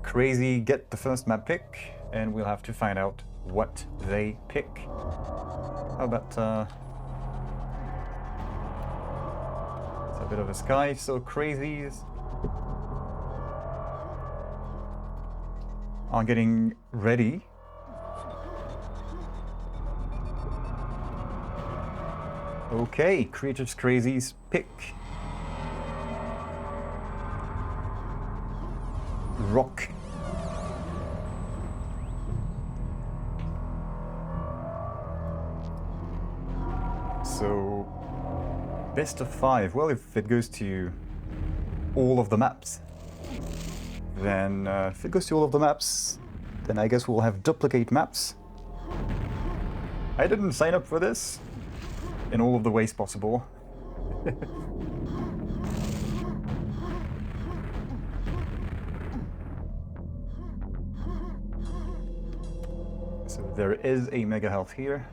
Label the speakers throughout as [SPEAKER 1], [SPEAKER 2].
[SPEAKER 1] Crazy get the first map pick, and we'll have to find out what they pick. How about it's a bit of a sky, so Crazies are getting ready. Okay, Creatives Crazies pick Rock. So, best of 5. Well, if it goes to all of the maps, then if it goes to all of the maps, then I guess we'll have duplicate maps. I didn't sign up for this in all of the ways possible. So there is a mega health here.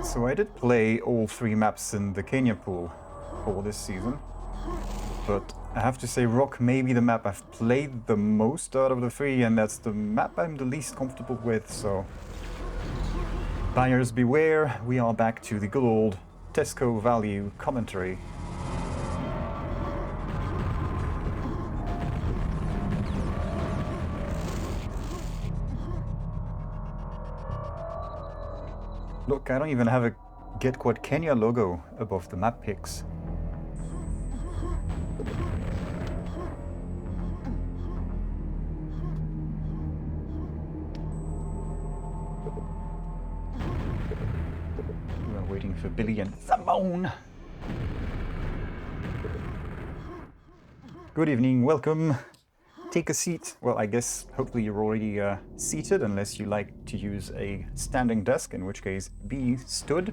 [SPEAKER 1] So I did play all 3 maps in the Kenya pool for this season, but I have to say Rock may be the map I've played the most out of the 3, and that's the map I'm the least comfortable with, so buyers beware, we are back to the good old Tesco value commentary. Look, I don't even have a GetQuad Kenya logo above the map picks. We're waiting for Billy and Samon. Good evening, welcome. Take a seat. Well, I guess hopefully you're already seated, unless you like to use a standing desk, in which case be stood.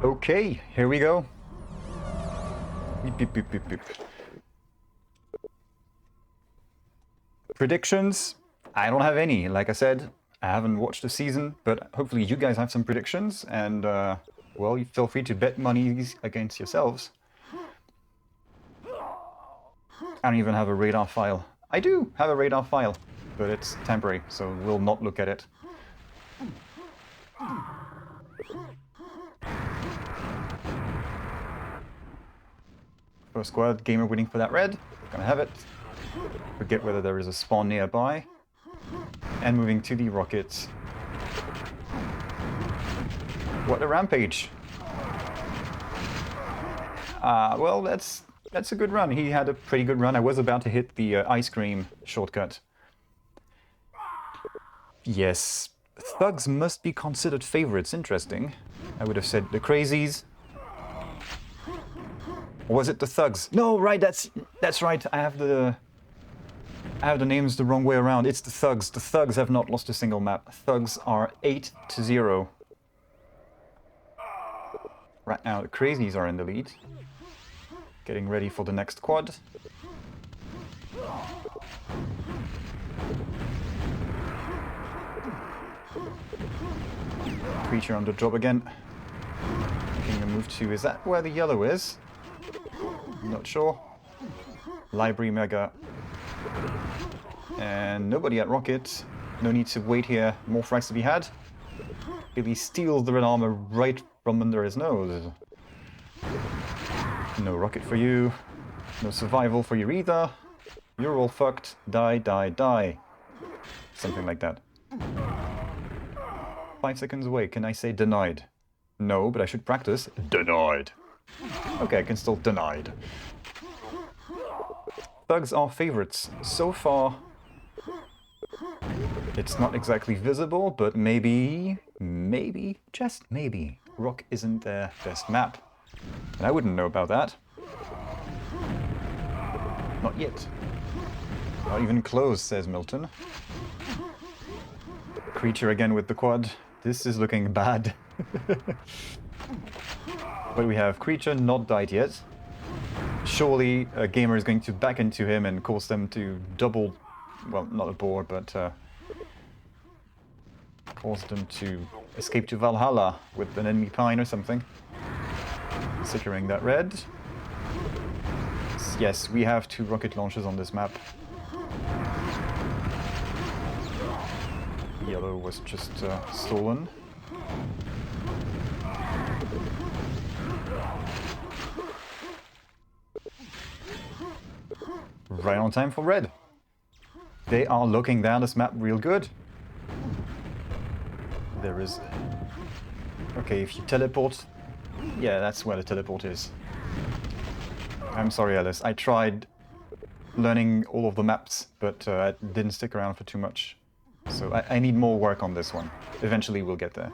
[SPEAKER 1] Okay, here we go. Beep, beep, beep, beep, beep. Predictions? I don't have any. Like I said, I haven't watched the season, but hopefully you guys have some predictions, and well, you feel free to bet money against yourselves. I don't even have a radar file. I do have a radar file, but it's temporary, so we'll not look at it. First squad, gamer waiting for that red. Gonna have it. Forget whether there is a spawn nearby. And moving to the rockets. What a rampage! Well, that's a good run. He had a pretty good run. I was about to hit the ice cream shortcut. Yes, thugs must be considered favorites. Interesting. I would have said the Crazies. Or was it the thugs? No, right, that's right. I have the names the wrong way around. It's the thugs. The thugs have not lost a single map. Thugs are 8-0. Right now, the Crazies are in the lead. Getting ready for the next quad. Creature on the job again. Making a move to, is that where the yellow is? Not sure. Library mega. And nobody at rocket. No need to wait here. More frags to be had. Billy steals the red armor right from under his nose. No rocket for you. No survival for you either. You're all fucked. Die, die, die. Something like that. 5 seconds away. Can I say denied? No, but I should practice. Denied. Okay, I can still denied. Thugs are favorites. So far, It's not exactly visible, but maybe, just maybe, rock isn't their best map. And I wouldn't know about that. Not yet. Not even close, says Milton. Creature again with the quad. This is looking bad. But we have creature not died yet. Surely a gamer is going to back into him and cause them to double... Well, not abort, but... cause them to escape to Valhalla with an enemy pine or something. Securing that red. Yes, we have 2 rocket launchers on this map. Yellow was just stolen. Right on time for red. They are looking down this map real good. There is... Okay, if you teleport... Yeah, that's where the teleport is. I'm sorry, Alice. I tried learning all of the maps, but I didn't stick around for too much. So I need more work on this one. Eventually we'll get there.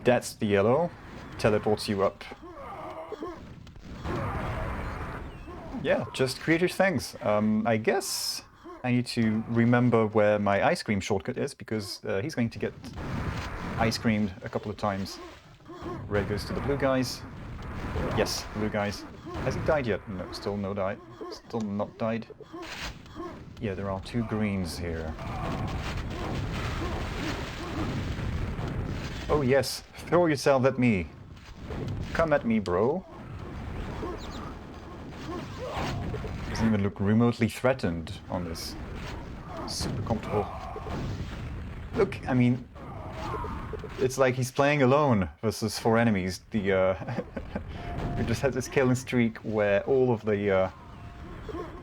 [SPEAKER 1] That's the yellow. Teleports you up. Yeah, just creative things. I guess I need to remember where my ice cream shortcut is, because he's going to get ice creamed a couple of times. Red goes to the blue guys. Yes, blue guys. Has he died yet? No, still no died. Still not died. Yeah, there are 2 greens here. Oh yes, throw yourself at me. Come at me, bro. Doesn't even look remotely threatened on this. Super comfortable. Look, I mean, it's like he's playing alone versus 4 enemies. The we just had this killing streak where all of the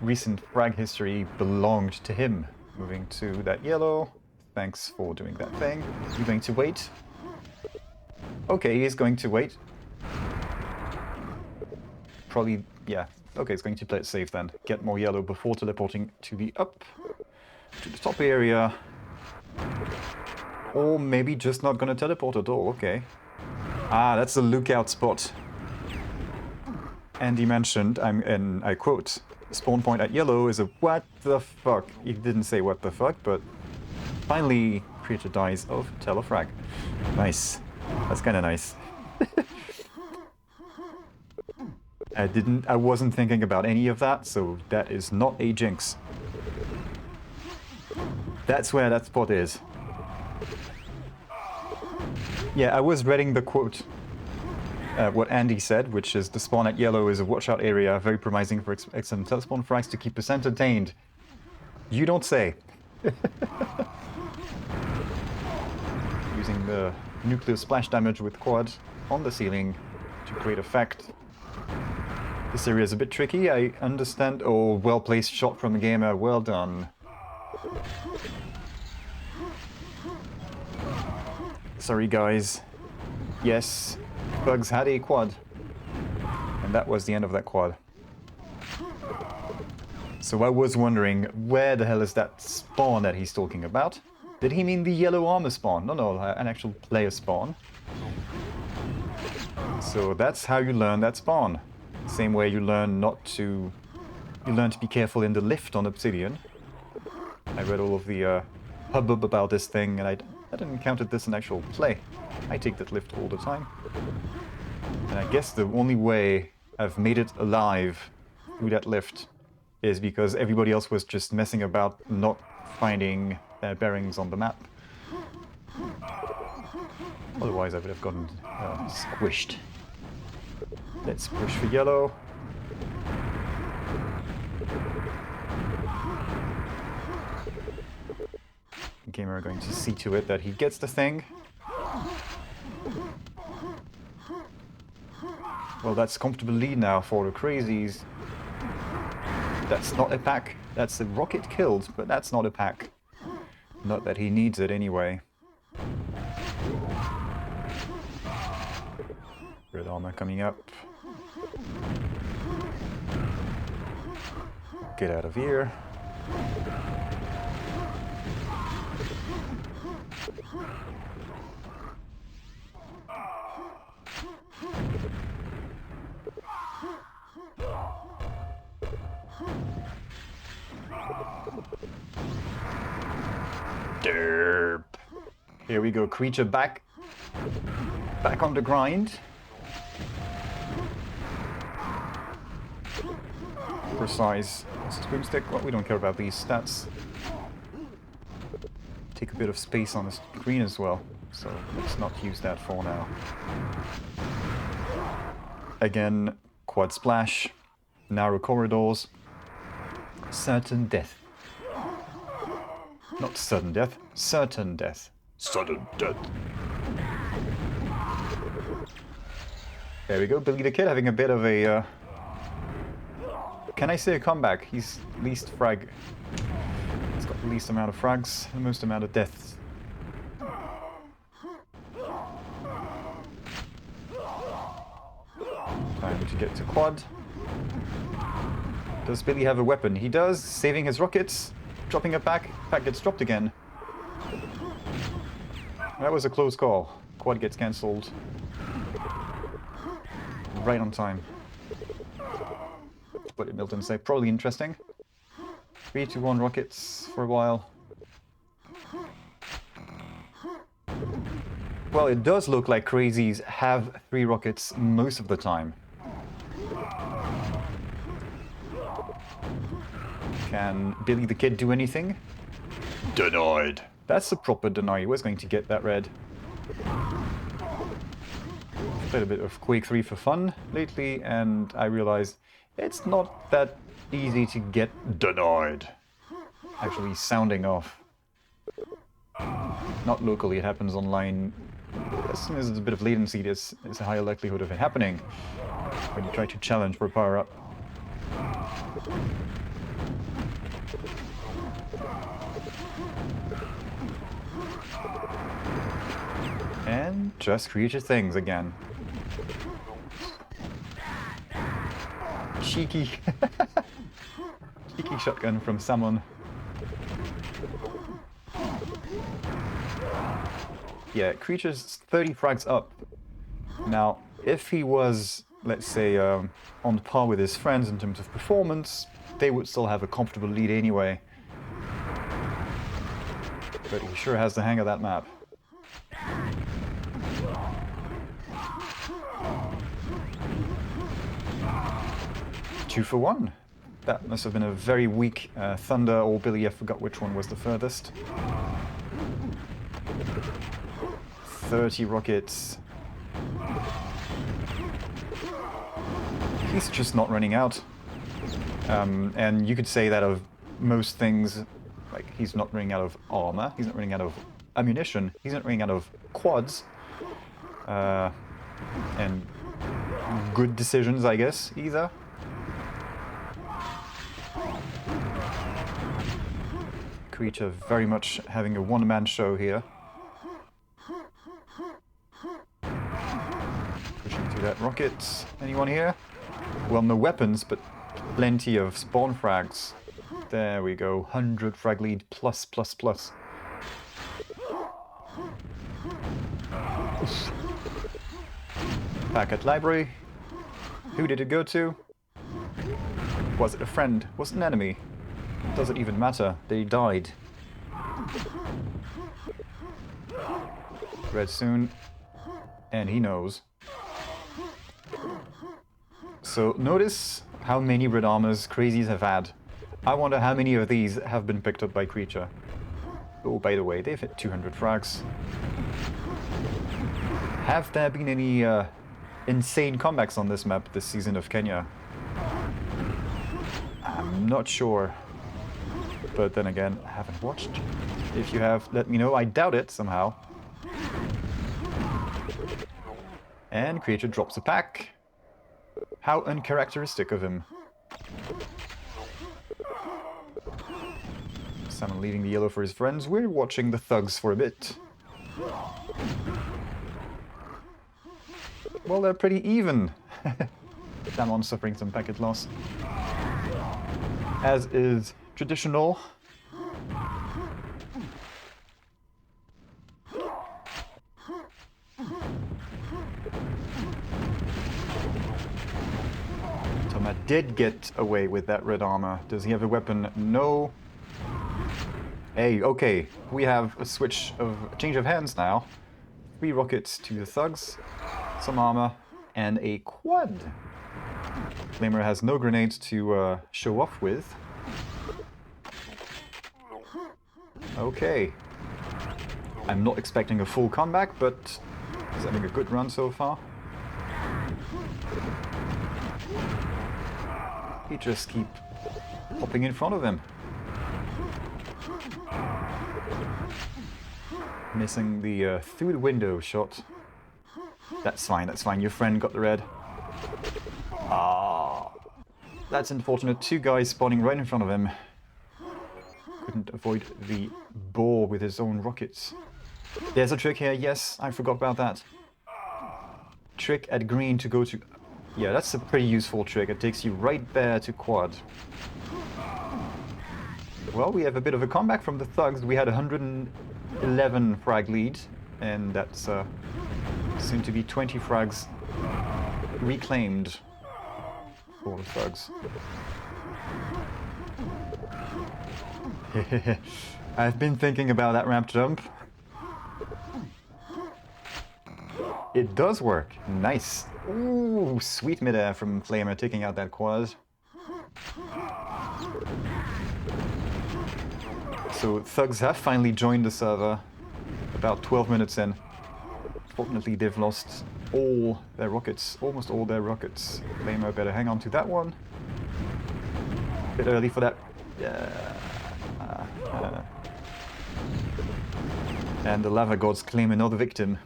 [SPEAKER 1] recent frag history belonged to him. Moving to that yellow. Thanks for doing that thing. You're going to wait. Okay, he's going to wait. Probably, yeah. Okay, it's going to play it safe then. Get more yellow before teleporting to the to the top area. Or maybe just not gonna teleport at all, okay. Ah, that's a lookout spot. Andy mentioned, and I quote, spawn point at yellow is a what the fuck. He didn't say what the fuck, but finally creature dies of telefrag. Nice. That's kinda nice. I wasn't thinking about any of that, so that is not a jinx. That's where that spot is. Yeah, I was reading the quote, what Andy said, which is the spawn at yellow is a watch-out area, very promising for excellent telespawn frags to keep us entertained. You don't say. Using the nuclear splash damage with quad on the ceiling to create effect. This area is a bit tricky, I understand. Oh, well-placed shot from the gamer, well done. Sorry guys. Yes, Bugs had a quad. And that was the end of that quad. So I was wondering, where the hell is that spawn that he's talking about? Did he mean the yellow armor spawn? No, an actual player spawn. So that's how you learn that spawn. Same way you learn you learn to be careful in the lift on Obsidian. I read all of the hubbub about this thing, and I hadn't encountered this in actual play. I take that lift all the time. And I guess the only way I've made it alive through that lift is because everybody else was just messing about not finding their bearings on the map. Otherwise I would have gotten squished. Let's push for yellow. Gamer are going to see to it that he gets the thing. Well, that's a comfortable lead now for the Crazies. That's not a pack. That's a rocket killed, but that's not a pack. Not that he needs it anyway. Red armor coming up. Get out of here. Derp. Here we go, creature back on the grind. Precise scrimstick. Well, we don't care about these stats. Take a bit of space on the screen as well, so let's not use that for now. Again, quad splash, narrow corridors, certain death. Not sudden death, certain death. Sudden death. There we go, Billy the Kid having a bit of a... Can I say a comeback? He's least frag. He's got the least amount of frags, the most amount of deaths. Time to get to quad. Does Billy have a weapon? He does, saving his rockets, dropping it back. Back gets dropped again. That was a close call. Quad gets cancelled. Right on time. What did Milton say? Probably interesting. 3, 2, 1 rockets for a while. Well, it does look like Crazies have 3 rockets most of the time. Can Billy the Kid do anything? Denied. That's a proper deny. He was going to get that red. Played a bit of Quake 3 for fun lately, and I realized it's not that easy to get denied. Actually sounding off. Not locally, it happens online. As soon as there's a bit of latency, there's a higher likelihood of it happening when you try to challenge for a power-up. And just creature things again. Cheeky. Cheeky shotgun from Samon. Yeah, creature's 30 frags up. Now, if he was, let's say, on par with his friends in terms of performance, they would still have a comfortable lead anyway. But he sure has the hang of that map. Two for one. That must have been a very weak Thunder or Billy, I forgot which one was the furthest. 30 rockets. He's just not running out. And you could say that of most things, like he's not running out of armor, he's not running out of ammunition, he's not running out of quads. And good decisions, I guess, either. Creature very much having a one-man show here. Pushing through that rocket. Anyone here? Well, no weapons, but plenty of spawn frags. There we go. 100 frag lead plus. Packet library. Who did it go to? Was it a friend? Was it an enemy? Does it even matter? They died. Red soon. And he knows. So notice how many red armors Crazies have had. I wonder how many of these have been picked up by creature. Oh, by the way, they've hit 200 frags. Have there been any insane comebacks on this map this season of Kenya? I'm not sure. But then again, I haven't watched. If you have, let me know. I doubt it somehow. And creature drops a pack. How uncharacteristic of him. Someone leaving the yellow for his friends. We're watching the thugs for a bit. Well, they're pretty even. Samon suffering some packet loss. As is traditional. Toma did get away with that red armor. Does he have a weapon? No. Hey, okay. We have a change of hands now. 3 rockets to the thugs, some armor, and a quad. Flamer has no grenades to show off with. Okay. I'm not expecting a full comeback, but he's having a good run so far. He just keep hopping in front of him. Missing the through the window shot. That's fine, that's fine. Your friend got the red. Ah, that's unfortunate. 2 guys spawning right in front of him. Couldn't avoid the boar with his own rockets. There's a trick here, yes, I forgot about that. Trick at green to go to... Yeah, that's a pretty useful trick. It takes you right there to quad. Well, we have a bit of a comeback from the thugs. We had 111 frag lead, and that's soon to be 20 frags reclaimed for the thugs. I've been thinking about that ramp jump. It does work. Nice. Ooh, sweet midair from Flamer taking out that quad. So thugs have finally joined the server about 12 minutes in. Fortunately, they've lost all their rockets, almost all their rockets. Flamer better hang on to that one. Bit early for that. And the lava gods claim another victim.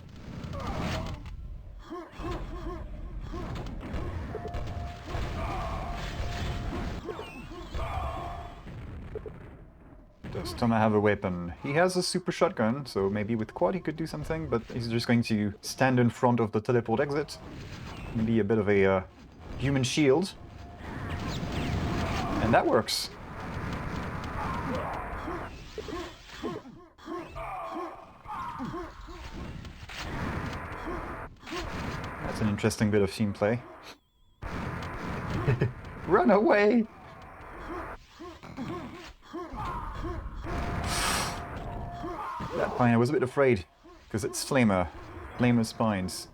[SPEAKER 1] Does Toma have a weapon? He has a super shotgun, so maybe with quad he could do something, but he's just going to stand in front of the teleport exit. Maybe a bit of a human shield. And that works. That's an interesting bit of team play. Run away! That pine, I was a bit afraid, because it's Flamer. Flamer spines.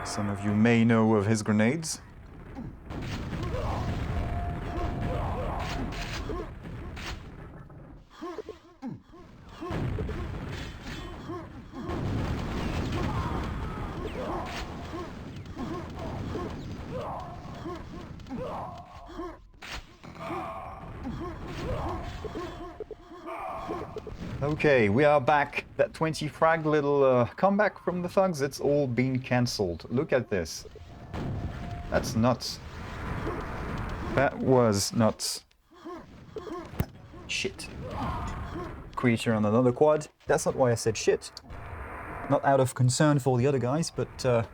[SPEAKER 1] Some of you may know of his grenades. Okay, we are back. That 20 frag little comeback from the thugs, it's all been cancelled. Look at this. That's nuts. That was nuts. Shit. Creature on another quad. That's not why I said shit. Not out of concern for the other guys, but the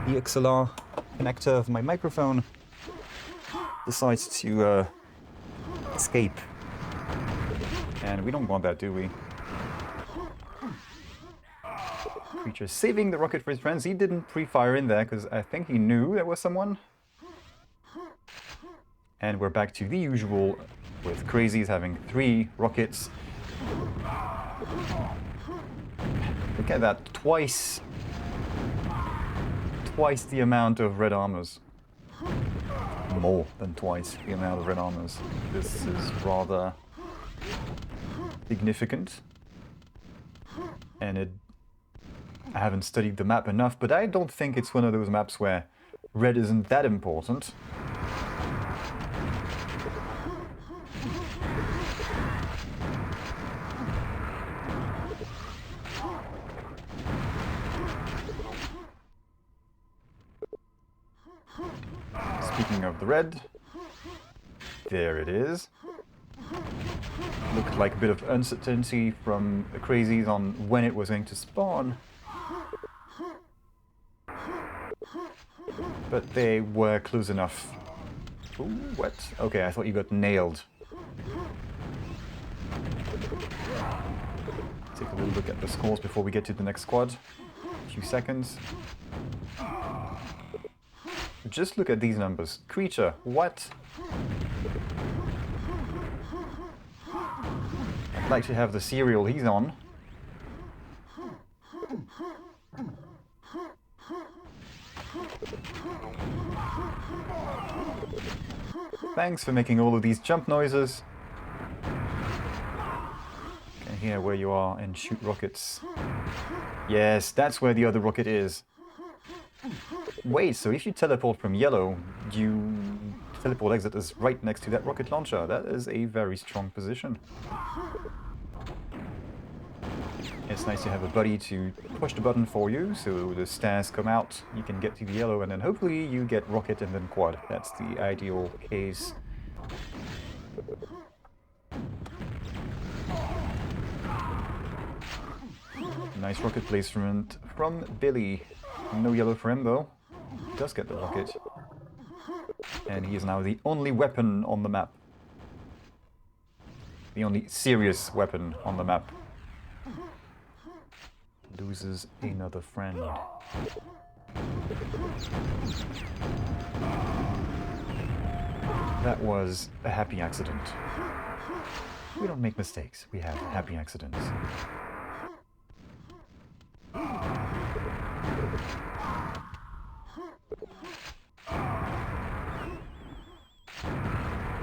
[SPEAKER 1] XLR connector of my microphone decides to escape. And we don't want that, do we? Creature saving the rocket for his friends. He didn't pre-fire in there because I think he knew there was someone. And we're back to the usual with Crazies having 3 rockets. Look at that, twice the amount of red armors. More than twice the amount of red armors. This is rather significant. And I haven't studied the map enough, but I don't think it's one of those maps where red isn't that important. Speaking of the red, there it is. Looked like a bit of uncertainty from the Crazies on when it was going to spawn. But they were close enough. Ooh, what? Okay, I thought you got nailed. Take a little look at the scores before we get to the next squad. A few seconds. Just look at these numbers. Creature, what? I'd like to have the cereal he's on. Thanks for making all of these jump noises. Can hear where you are and shoot rockets. Yes, that's where the other rocket is. Wait, so if you teleport from yellow, you teleport exit is right next to that rocket launcher. That is a very strong position. It's nice to have a buddy to push the button for you, so the stairs come out, you can get to the yellow, and then hopefully you get rocket and then quad. That's the ideal case. Nice rocket placement from Billy. No yellow for him though. He does get the rocket. And he is now the only weapon on the map. The only serious weapon on the map. Loses another friend. That was a happy accident. We don't make mistakes, we have happy accidents.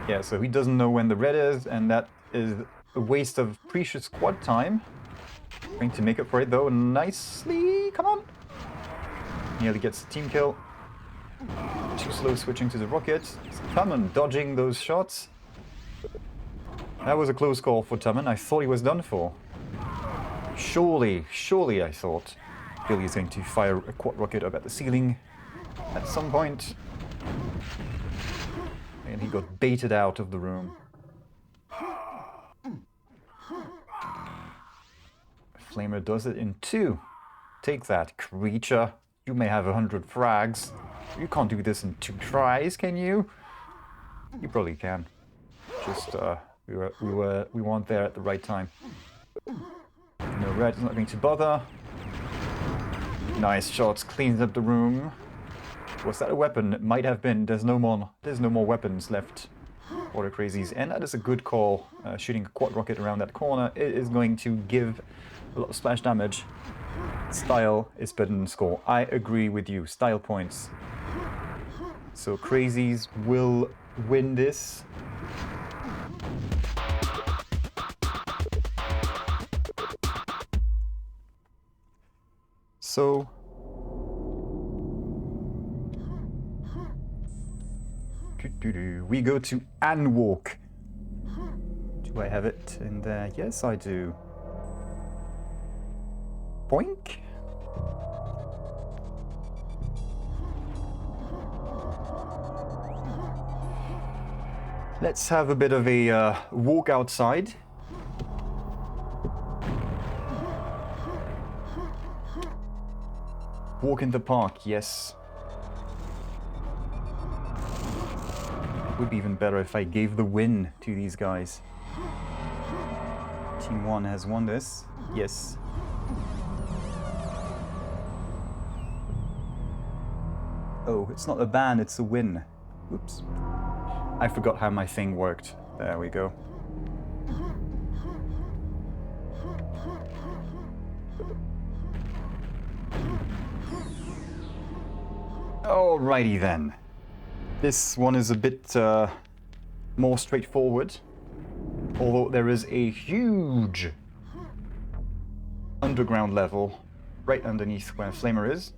[SPEAKER 1] Yeah, so he doesn't know when the red is, and that is a waste of precious squad time. Going to make up for it though nicely. Come on! Nearly gets the team kill. Too slow switching to the rocket. Samon dodging those shots. That was a close call for Samon. I thought he was done for. Surely I thought Billy is going to fire a quad rocket up at the ceiling at some point. And he got baited out of the room. Flamer does it in 2. Take that, creature. You may have 100 frags. You can't do this in 2 tries, can you? You probably can. Just we weren't there at the right time. No, red is not going to bother. Nice shots, cleans up the room. Was that a weapon? It might have been. There's no more weapons left for the Crazies, and that is a good call. Shooting a quad rocket around that corner, it is going to give a lot of splash damage. Style is better than score. I agree with you. Style points. So Crazies will win this. So we go to Anwalk. Do I have it in there? Yes, I do. Boink. Let's have a bit of a walk outside. Walk in the park, yes. It would be even better if I gave the win to these guys. Team 1 has won this. Yes. Oh, it's not a ban, it's a win. Oops. I forgot how my thing worked. There we go. Alrighty then. This one is a bit more straightforward. Although there is a huge underground level right underneath where Flamer is.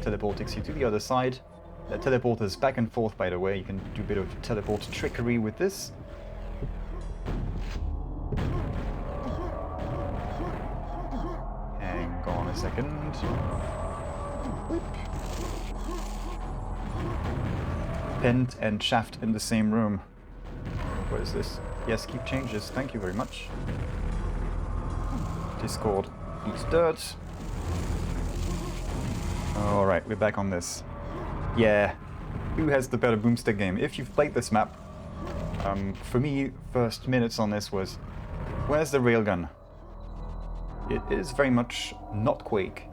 [SPEAKER 1] Teleport takes you to the other side. That teleport is back and forth, by the way. You can do a bit of teleport trickery with this. Hang on a second. Whip. Pent and shaft in the same room. What is this? Yes, keep changes. Thank you very much. Discord eats dirt. Alright, we're back on this. Yeah, who has the better boomstick game? If you've played this map, for me, first minutes on this was, where's the railgun? It is very much not Quake,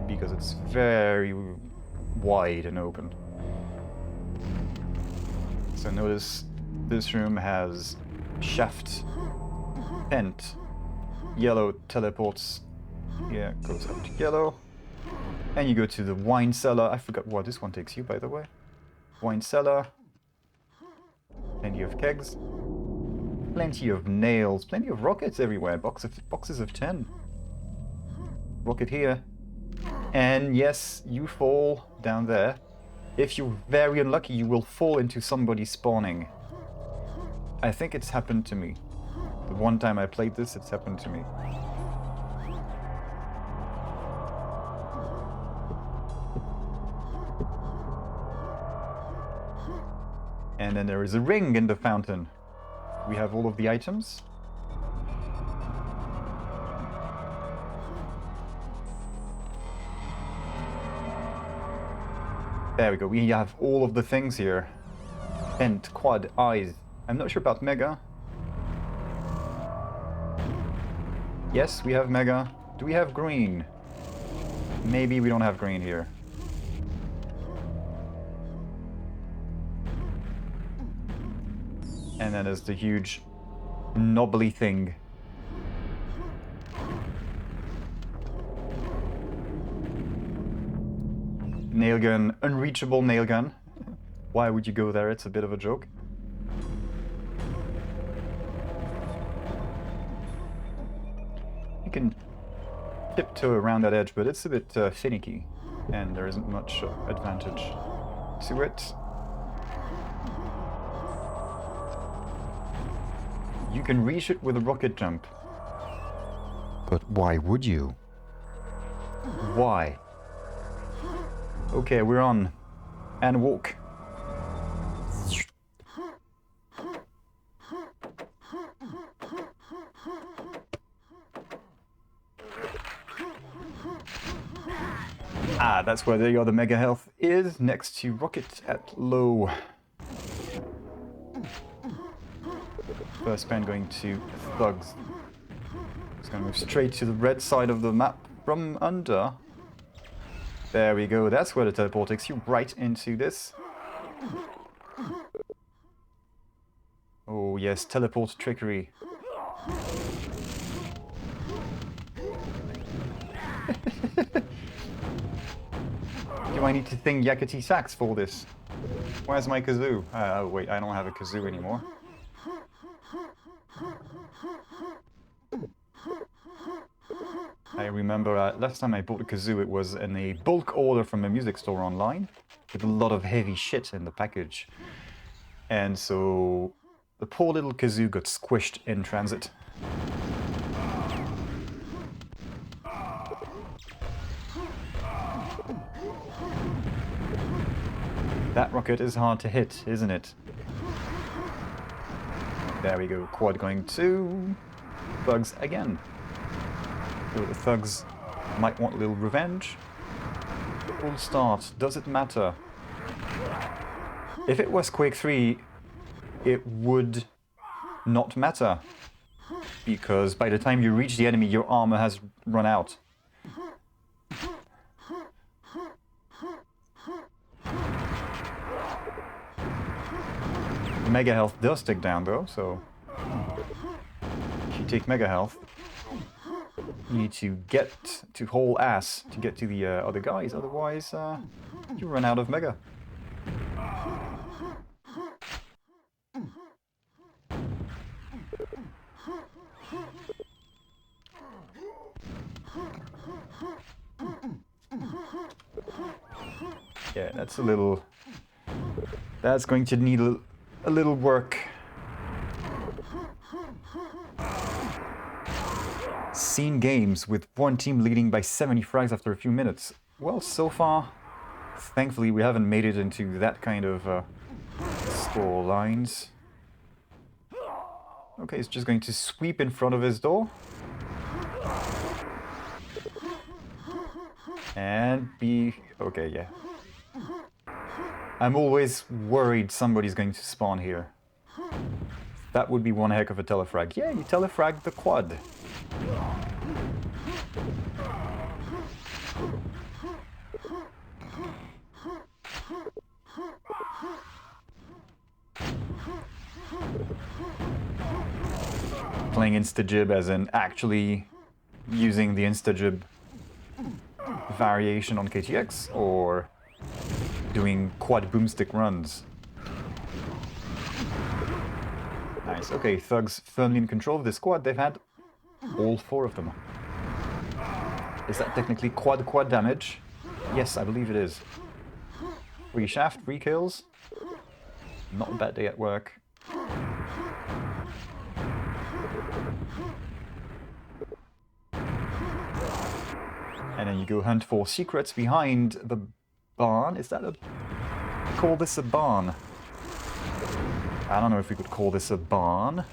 [SPEAKER 1] because it's very wide and open. So notice this room has shaft, tent, yellow teleports. Yeah, goes up to yellow. And you go to the wine cellar. I forgot what this one takes you, by the way. Wine cellar. Plenty of kegs. Plenty of nails. Plenty of rockets everywhere. Boxes of 10. Rocket here. And yes, you fall down there. If you're very unlucky, you will fall into somebody spawning. I think it's happened to me. The one time I played this, it's happened to me. And then there is a ring in the fountain. We have all of the items. There we go, we have all of the things here. Tent, quad, eyes. I'm not sure about Mega. Yes, we have Mega. Do we have green? Maybe we don't have green here. And then there's the huge knobbly thing. Nail gun, unreachable nail gun. Why would you go there? It's a bit of a joke. You can tiptoe around that edge, but it's a bit finicky, and there isn't much advantage to it. You can reach it with a rocket jump. But why would you? Why? Okay, we're on. And walk. Ah, that's where the other mega health is, next to rocket at low. First pen going to thugs. It's going to move straight to the red side of the map from under. There we go, that's where the teleport takes you, right into this. Oh yes, teleport trickery. Do I need to sing Yakety Sax for this? Where's my kazoo? Oh wait, I don't have a kazoo anymore. I remember last time I bought a kazoo, it was in a bulk order from a music store online, with a lot of heavy shit in the package. And so the poor little kazoo got squished in transit. That rocket is hard to hit, isn't it? There we go, quad going to thugs again. So the thugs might want a little revenge. Full start, does it matter? If it was Quake 3, it would not matter. Because by the time you reach the enemy, your armor has run out. Mega health does tick down though, so if you take mega health, you need to get to whole ass to get to the other guys, otherwise you run out of mega. Yeah, that's a little... That's going to need a little work. Seen games with one team leading by 70 frags after a few minutes. Well, so far, thankfully we haven't made it into that kind of score lines. Okay, he's just going to sweep in front of his door. And be... okay, yeah. I'm always worried somebody's going to spawn here. That would be one heck of a telefrag. Yeah, you telefrag the quad. Playing instajib as in actually using the instajib variation on KTX, or doing quad boomstick runs. Nice. Okay, Thugs firmly in control of this quad. They've had all 4 of them. Is that technically quad damage? Yes, I believe it is. 3 shaft, 3 kills. Not a bad day at work. And then you go hunt for secrets behind the barn. Is that a... call this a barn? I don't know if we could call this a barn.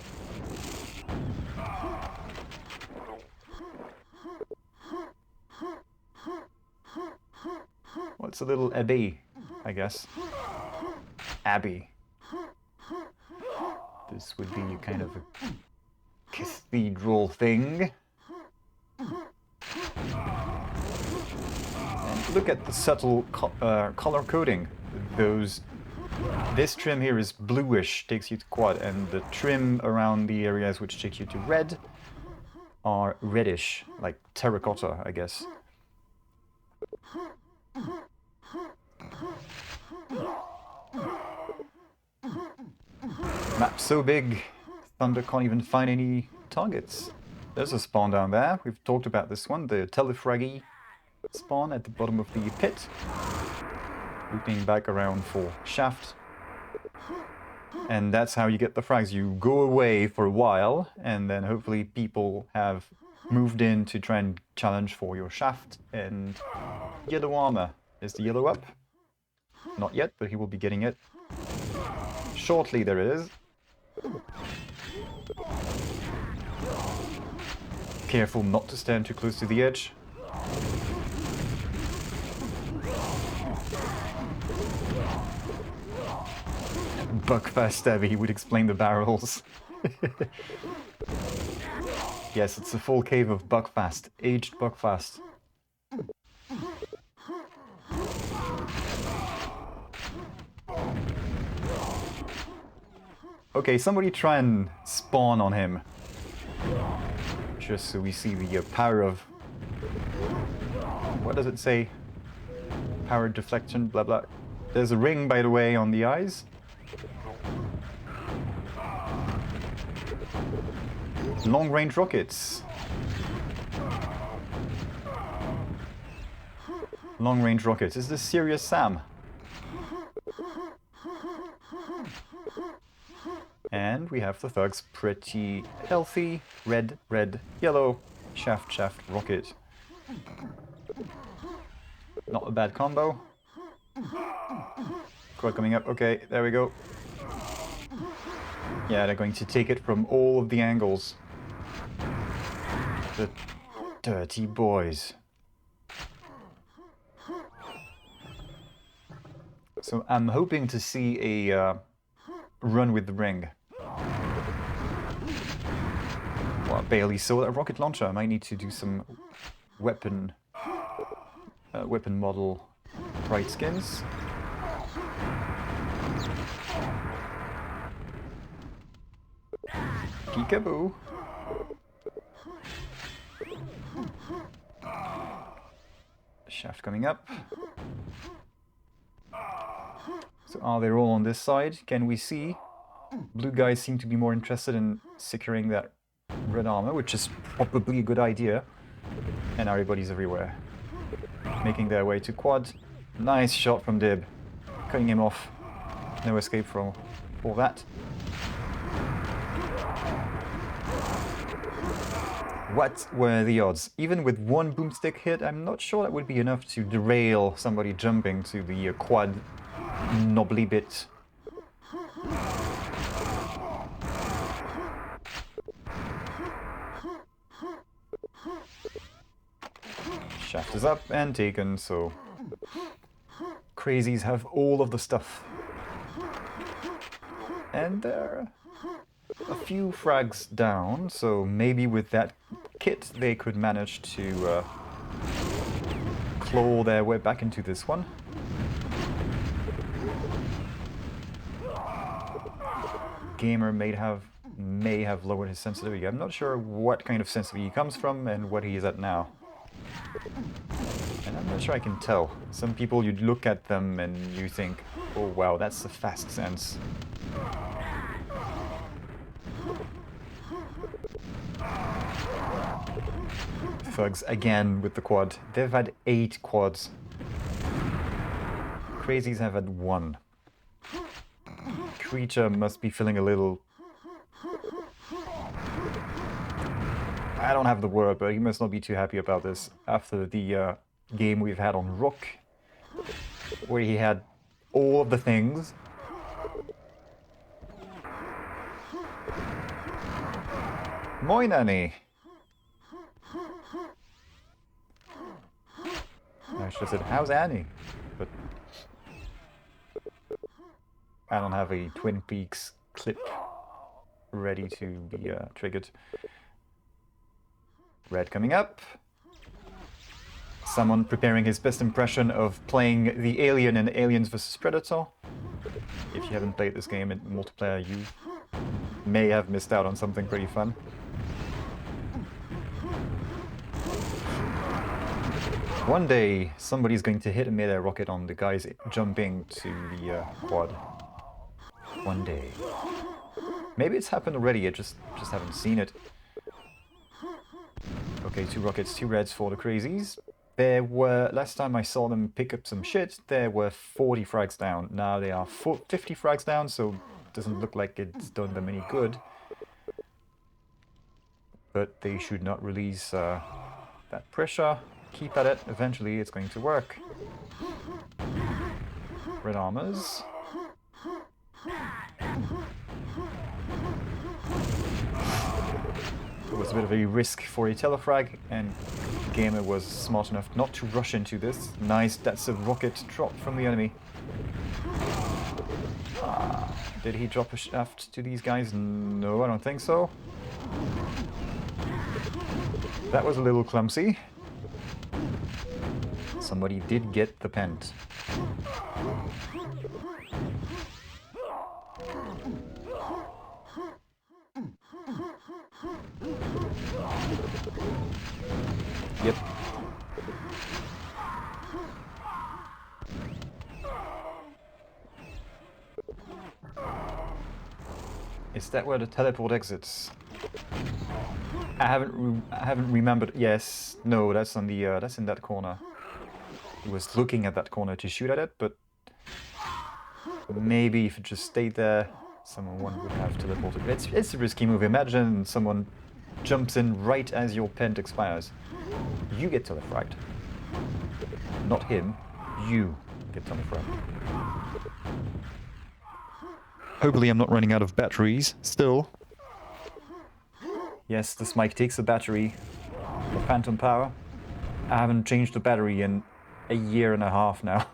[SPEAKER 1] Well, it's a little abbey, I guess. Abbey. This would be kind of a cathedral thing. And look at the subtle color coding. This trim here is bluish, takes you to quad, and the trim around the areas which take you to red are reddish, like terracotta, I guess. Map so big, Thunder can't even find any targets. There's a spawn down there. We've talked about this one, the telefraggy spawn at the bottom of the pit. Looping back around for shaft. And that's how you get the frags. You go away for a while, and then hopefully people have moved in to try and challenge for your shaft. And yellow armor. Is the yellow up? Not yet, but he will be getting it. Shortly there is. Careful not to stand too close to the edge. Buckfast stabby, he would explain the barrels. Yes, it's a full cave of buckfast, aged buckfast. Okay, somebody try and spawn on him. Just so we see the power of... What does it say? Power deflection, blah blah. There's a ring, by the way, on the eyes. Long-range rockets. Long-range rockets. Is this serious, Sam? And we have the thugs pretty healthy. Red, red, yellow. Shaft, shaft, rocket. Not a bad combo. Quad coming up. Okay, there we go. Yeah, they're going to take it from all of the angles. The dirty boys. So I'm hoping to see a run with the ring. Well, I barely saw that rocket launcher. I might need to do some weapon model bright skins. Peekaboo. Shaft coming up. So are they all on this side? Can we see? Blue guys seem to be more interested in securing that red armor, which is probably a good idea. And everybody's everywhere. Making their way to quad. Nice shot from Dib. Cutting him off. No escape from all that. What were the odds? Even with one boomstick hit, I'm not sure that would be enough to derail somebody jumping to the quad knobbly bit. Shaft is up and taken, so Crazies have all of the stuff. And they're a few frags down, so maybe with that kit they could manage to claw their way back into this one. Gamer may have lowered his sensitivity. I'm not sure what kind of sensitivity he comes from and what he is at now. And I'm not sure I can tell. Some people, you'd look at them and you think, oh wow, that's a fast sense. Thugs again with the quad. They've had 8 quads. Crazies have had 1. Creature must be feeling a little... I don't have the word, but he must not be too happy about this after the game we've had on Rook, where he had all of the things. Moin Annie! I should have said, how's Annie? But I don't have a Twin Peaks clip ready to be triggered. Red coming up. Someone preparing his best impression of playing the Alien in Aliens vs Predator. If you haven't played this game in multiplayer, you may have missed out on something pretty fun. One day, somebody's going to hit a mid-air rocket on the guys jumping to the quad. One day. Maybe it's happened already, I just haven't seen it. Okay, 2 rockets, 2 reds for the Crazies. There were, last time I saw them pick up some shit, there were 40 frags down. Now they are 50 frags down, so it doesn't look like it's done them any good. But they should not release that pressure. Keep at it, eventually it's going to work. Red armors. It was a bit of a risk for a telefrag, and Gamer was smart enough not to rush into this. Nice, that's a rocket drop from the enemy. Did he drop a shaft to these guys? No, I don't think so. That was a little clumsy. Somebody did get the pent. Yep. Is that where the teleport exits? I haven't remembered. Yes, no, that's on the that's in that corner. He was looking at that corner to shoot at it, but maybe if it just stayed there, someone would have teleported. It's a risky move. Imagine someone jumps in right as your pent expires. You get telefragged. Not him. You get telefragged. Hopefully I'm not running out of batteries. Still. Yes, this mic takes a battery. The phantom power. I haven't changed the battery in a year and a half now.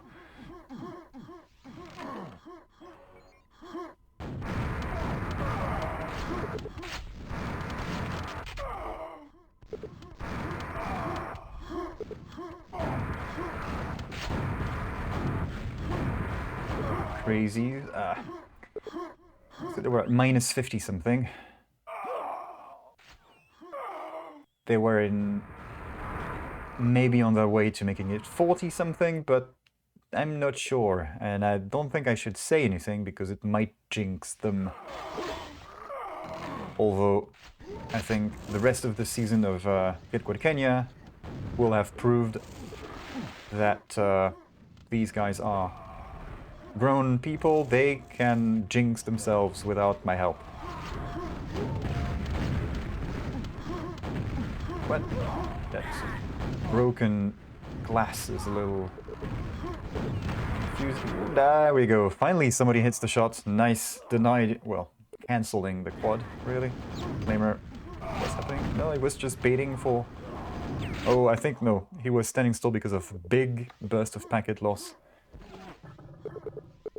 [SPEAKER 1] Crazy. So they were at minus 50 something. They were in maybe on their way to making it 40 something, but I'm not sure, and I don't think I should say anything because it might jinx them. Although I think the rest of the season of GetQuad Kenya will have proved that these guys are grown people. They can jinx themselves without my help. What? That's broken glass is a little confusing. There we go. Finally somebody hits the shot. Nice. Denied. Well, cancelling the quad, really. Flamer. What's happening? No, he was just baiting for... Oh, I think no. He was standing still because of big burst of packet loss.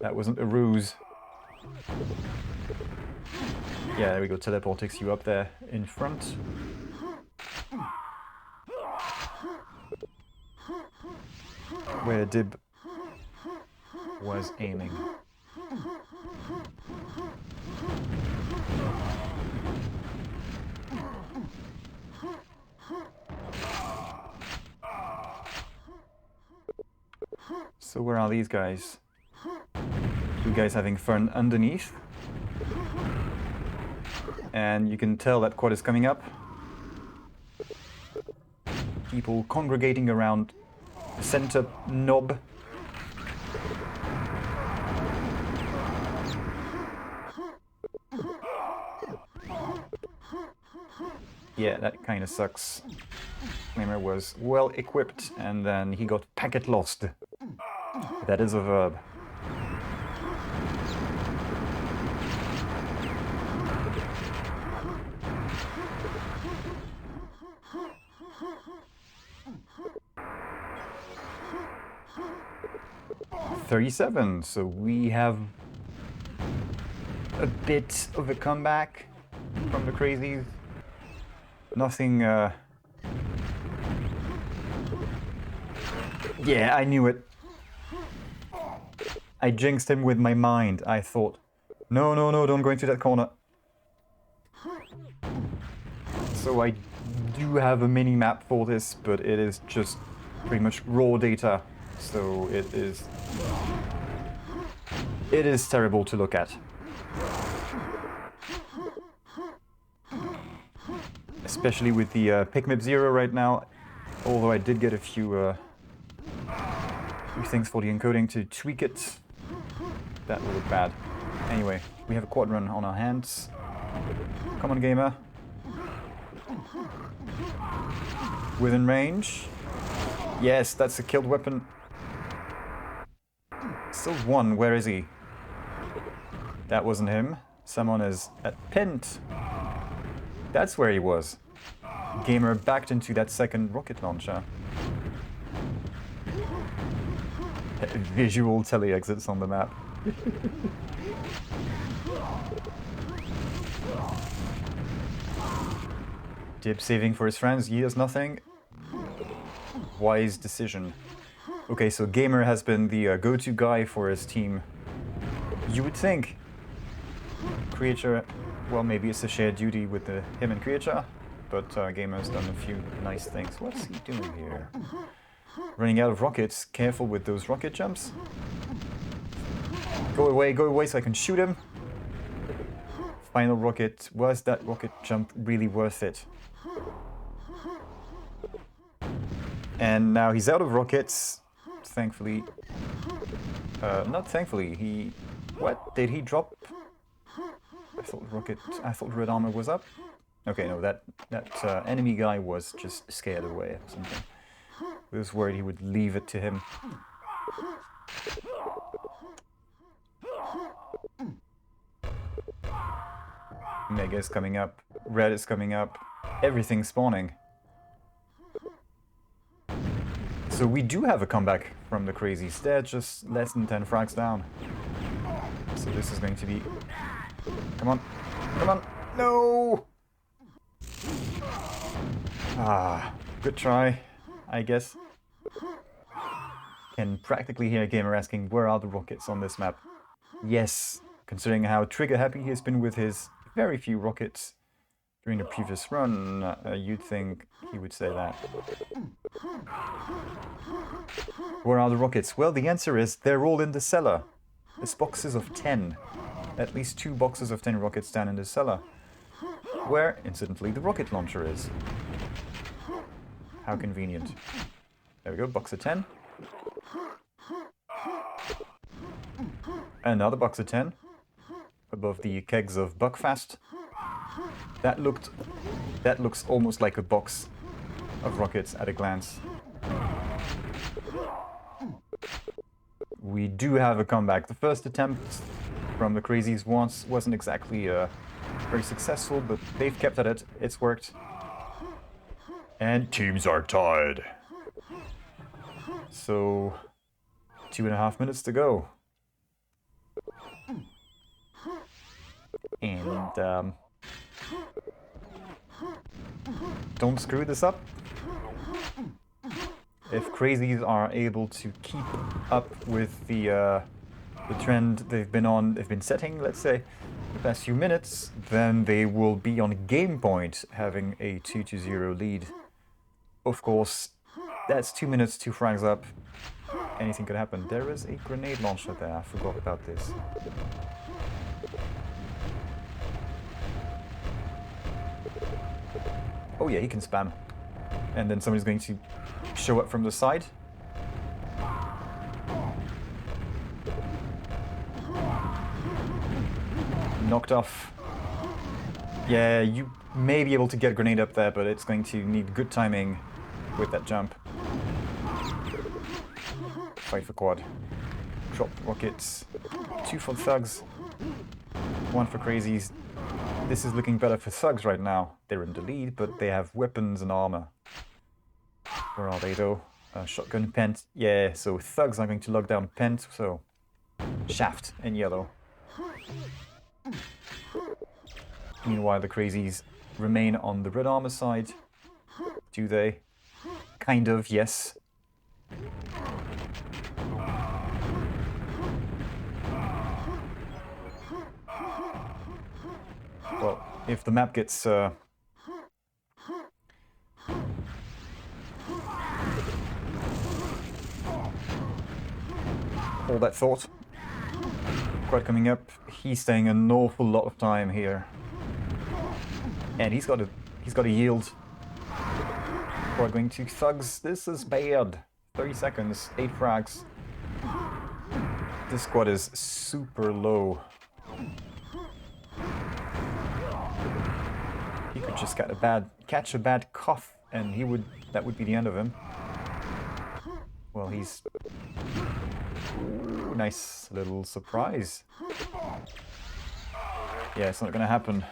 [SPEAKER 1] That wasn't a ruse. Yeah, there we go. Teleport takes you up there in front. Where Dib was aiming. So where are these guys? You guys having fun underneath? And you can tell that quad is coming up. People congregating around the center knob. Yeah, that kind of sucks. Flamer was well equipped and then he got packet lost. That is a verb. $37, so we have a bit of a comeback from the Crazies. Nothing, yeah, I knew it. I jinxed him with my mind. I thought, no, no, no, don't go into that corner. So I do have a mini-map for this, but it is just pretty much raw data. So it is terrible to look at. Especially with the PicMap 0 right now, although I did get a few things for the encoding to tweak it. That will look bad. Anyway, we have a quad run on our hands. Come on, gamer. Within range. Yes, that's a killed weapon. Still one, where is he? That wasn't him. Someone is at Pint. That's where he was. Gamer backed into that second rocket launcher. Visual tele-exits on the map. Dib saving for his friends, he has nothing. Wise decision. Okay, so Gamer has been the go-to guy for his team. You would think Creature, well, maybe it's a shared duty with him and Creature, but Gamer's done a few nice things. What's he doing here? Running out of rockets. Careful with those rocket jumps. Go away so I can shoot him. Final rocket. Was that rocket jump really worth it? And now he's out of rockets. Thankfully. Not thankfully. He... What? Did he drop? I thought red armor was up. Okay, no, that enemy guy was just scared away or something. I was worried he would leave it to him. Mega is coming up. Red is coming up. Everything's spawning. So we do have a comeback from the Crazies. They're just less than 10 frags down. So this is going to be... Come on. Come on. No! Ah, good try, I guess. Can practically hear a gamer asking, where are the rockets on this map? Yes, considering how trigger happy he has been with his very few rockets during the previous run, you'd think he would say that. Where are the rockets? Well, the answer is they're all in the cellar. There's boxes of 10. At least 2 boxes of 10 rockets down in the cellar. Where, incidentally, the rocket launcher is. How convenient. There we go, box of 10. Another box of 10. Above the kegs of Buckfast. That looks almost like a box of rockets at a glance. We do have a comeback. The first attempt from the Crazies wasn't exactly very successful, but they've kept at it. It's worked. And teams are tied. So, 2.5 minutes to go. And don't screw this up. If Crazies are able to keep up with the trend they've been setting, let's say, the past few minutes, then they will be on game point, having a 2-0 lead. Of course, that's 2 minutes, 2 frags up. Anything could happen. There is a grenade launcher there. I forgot about this. Oh yeah, he can spam. And then somebody's going to show up from the side. Knocked off. Yeah, you may be able to get a grenade up there, but it's going to need good timing with that jump. Fight for quad. Drop rockets. 2 for thugs. 1 for Crazies. This is looking better for thugs right now. They're in the lead, but they have weapons and armor. Where are they though? Shotgun, Pent. Yeah, so thugs are going to lock down Pent, so shaft and yellow. Meanwhile, the Crazies remain on the red armor side. Do they? Kind of, yes. Well, if the map gets hold that thought. Quad coming up. He's staying an awful lot of time here. And he's got to yield. Quad going to thugs. This is bad. 30 seconds, 8 frags. This squad is super low. He could just catch a bad cough, and that would be the end of him. Well, he's... Ooh, nice little surprise. Yeah, it's not gonna happen.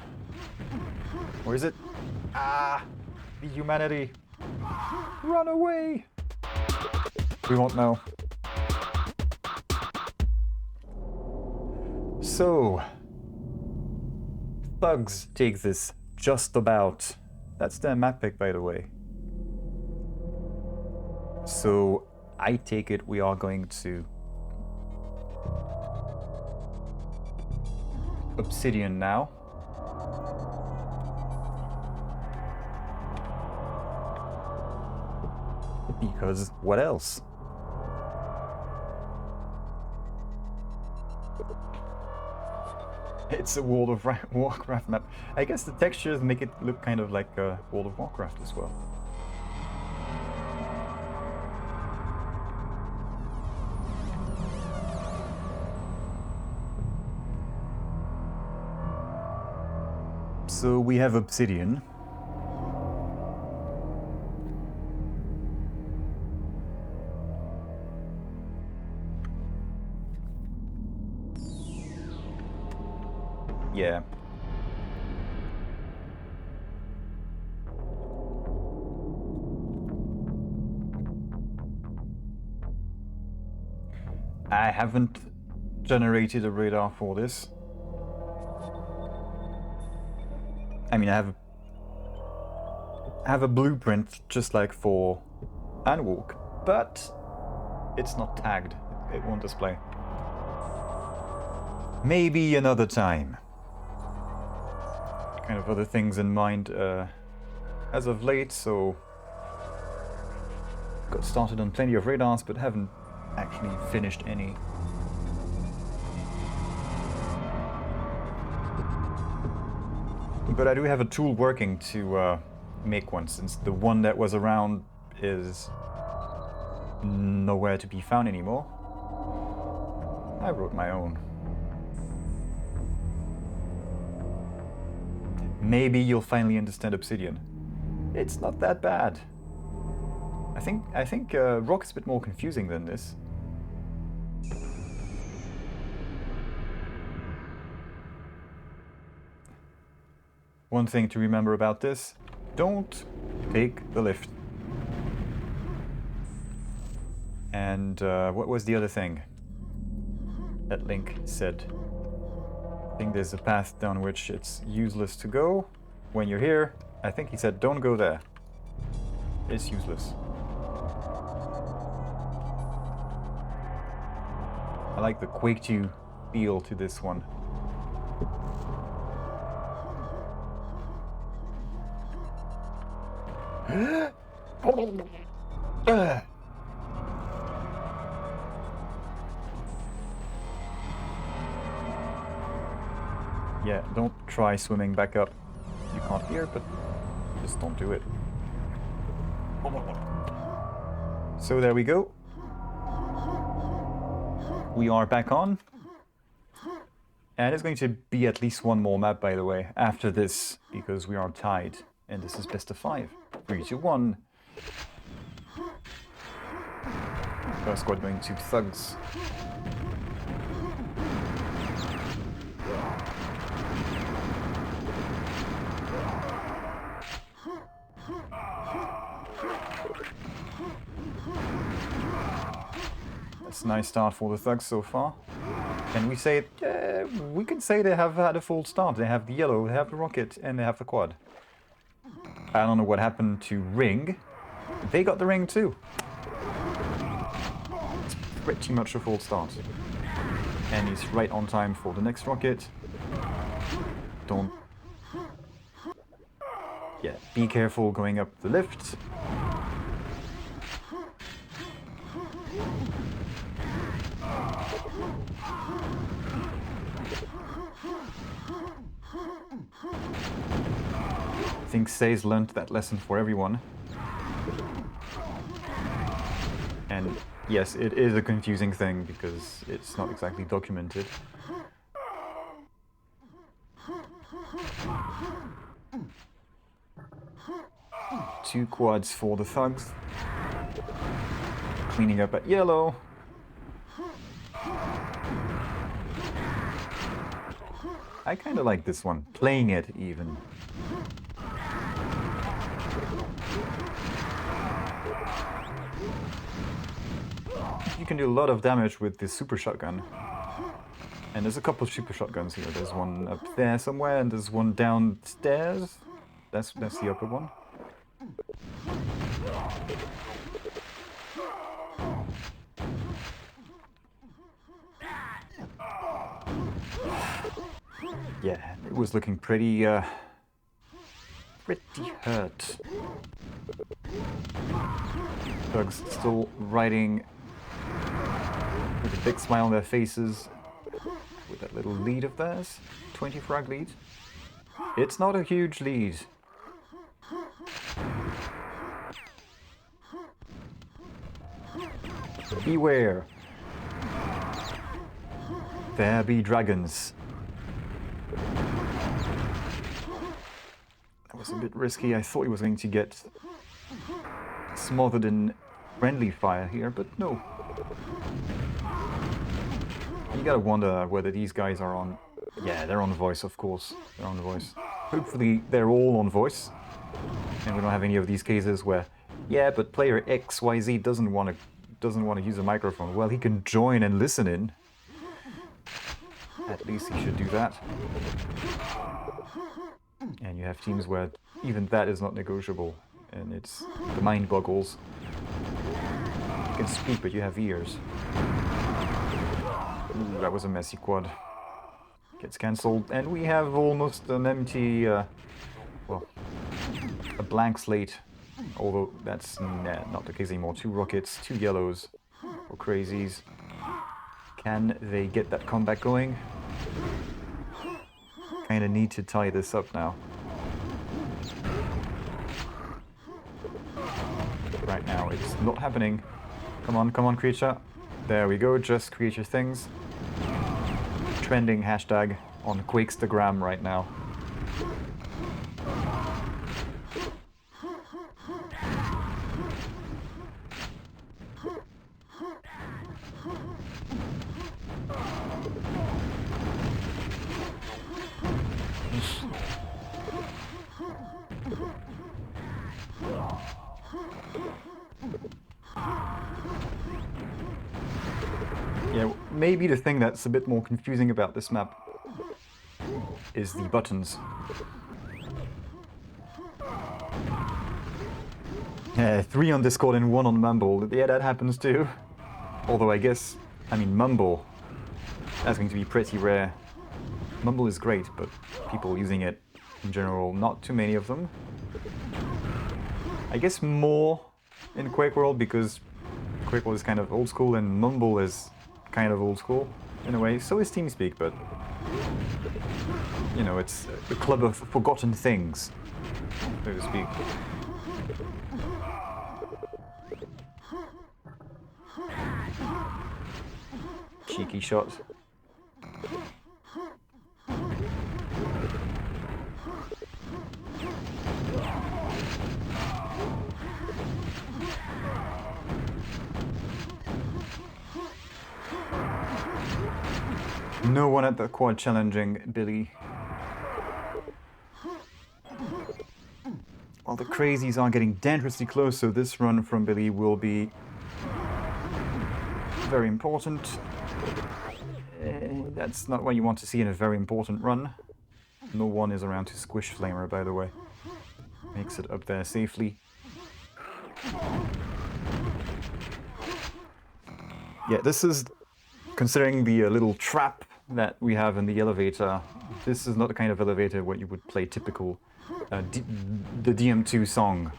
[SPEAKER 1] Or is it? Ah! The humanity! Run away! We won't know. So... Thugs take this just about. That's their map pick, by the way. So, I take it we are going to... Obsidian now. Because what else? It's a World of Warcraft map. I guess the textures make it look kind of like World of Warcraft as well. So we have Obsidian. Yeah. I haven't generated a radar for this. I mean, I have a blueprint just like for Anwalk, but it's not tagged. It won't display. Maybe another time. Kind of other things in mind as of late, so got started on plenty of radars, but haven't actually finished any. But I do have a tool working to make one, since the one that was around is nowhere to be found anymore. I wrote my own. Maybe you'll finally understand Obsidian. It's not that bad. I think Rock is a bit more confusing than this. One thing to remember about this, don't take the lift. And what was the other thing? that Link said. I think there's a path down which it's useless to go when you're here. I think he said don't go there. It's useless. I like the Quake 2 feel to this one. Yeah, don't try swimming back up. You can't hear, but just don't do it. So there we go. We are back on. And it's going to be at least one more map, by the way, after this, because we are tied. And this is best of 5. 3, 2, 1. First squad going to Thugs. That's a nice start for the Thugs so far. Can we say it? Yeah, we can say they have had a full start. They have the yellow, they have the rocket, and they have the quad. I don't know what happened to Ring. They got the ring too. It's pretty much a full start. And he's right on time for the next rocket. Don't... Yeah, be careful going up the lift. I think Say's learned that lesson for everyone. And yes, it is a confusing thing because it's not exactly documented. Two quads for the Thugs. Cleaning up at yellow. I kind of like this one, playing it even. You can do a lot of damage with this super shotgun. And there's a couple of super shotguns here. There's one up there somewhere and there's one downstairs. That's the upper one. Yeah, it was looking pretty hurt. Thugs still riding with a big smile on their faces with that little lead of theirs. 20 frag lead. It's not a huge lead. Beware. There be dragons. That was a bit risky. I thought he was going to get smothered in friendly fire here, but no. You gotta wonder whether these guys are on... Yeah, they're on voice, of course. They're on voice. Hopefully they're all on voice. And we don't have any of these cases where, yeah, but player XYZ doesn't want to use a microphone. Well, he can join and listen in. At least he should do that. And you have teams where even that is not negotiable. And it's the mind boggles. You can speak, but you have ears. Ooh, that was a messy quad. Gets cancelled, and we have almost an empty, well, a blank slate. Although that's not the case anymore. 2 rockets, 2 yellows for Crazies. Can they get that comeback going? Kinda need to tie this up now. Right now, it's not happening. Come on, creature. There we go, just creature things. Trending hashtag on Quakestagram right now. Yeah, maybe the thing that's a bit more confusing about this map is the buttons. Yeah, 3 on Discord and 1 on Mumble. Yeah, that happens too. Although I guess, I mean, Mumble, that's going to be pretty rare. Mumble is great, but people using it in general, not too many of them. I guess more in QuakeWorld, because QuakeWorld is kind of old school and Mumble is kind of old school in a way. So is TeamSpeak, but you know, it's a club of forgotten things, so to speak. Cheeky shot. No one at the quad challenging Billy. Well, the Crazies are getting dangerously close, so this run from Billy will be very important. That's not what you want to see in a very important run. No one is around to squish Flamer, by the way. Makes it up there safely. Yeah, this is, considering the little trap that we have in the elevator, this is not the kind of elevator where you would play typical the DM2 song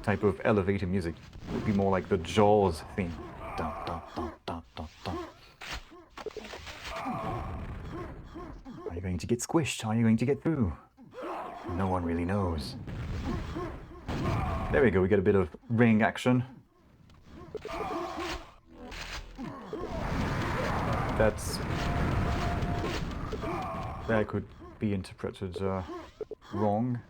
[SPEAKER 1] type of elevator music. It would be more like the Jaws theme. Dun, dun, dun, dun, dun, dun. Are you going to get squished? Are you going to get through? No one really knows. There we go, we get a bit of ring action. That could be interpreted wrong.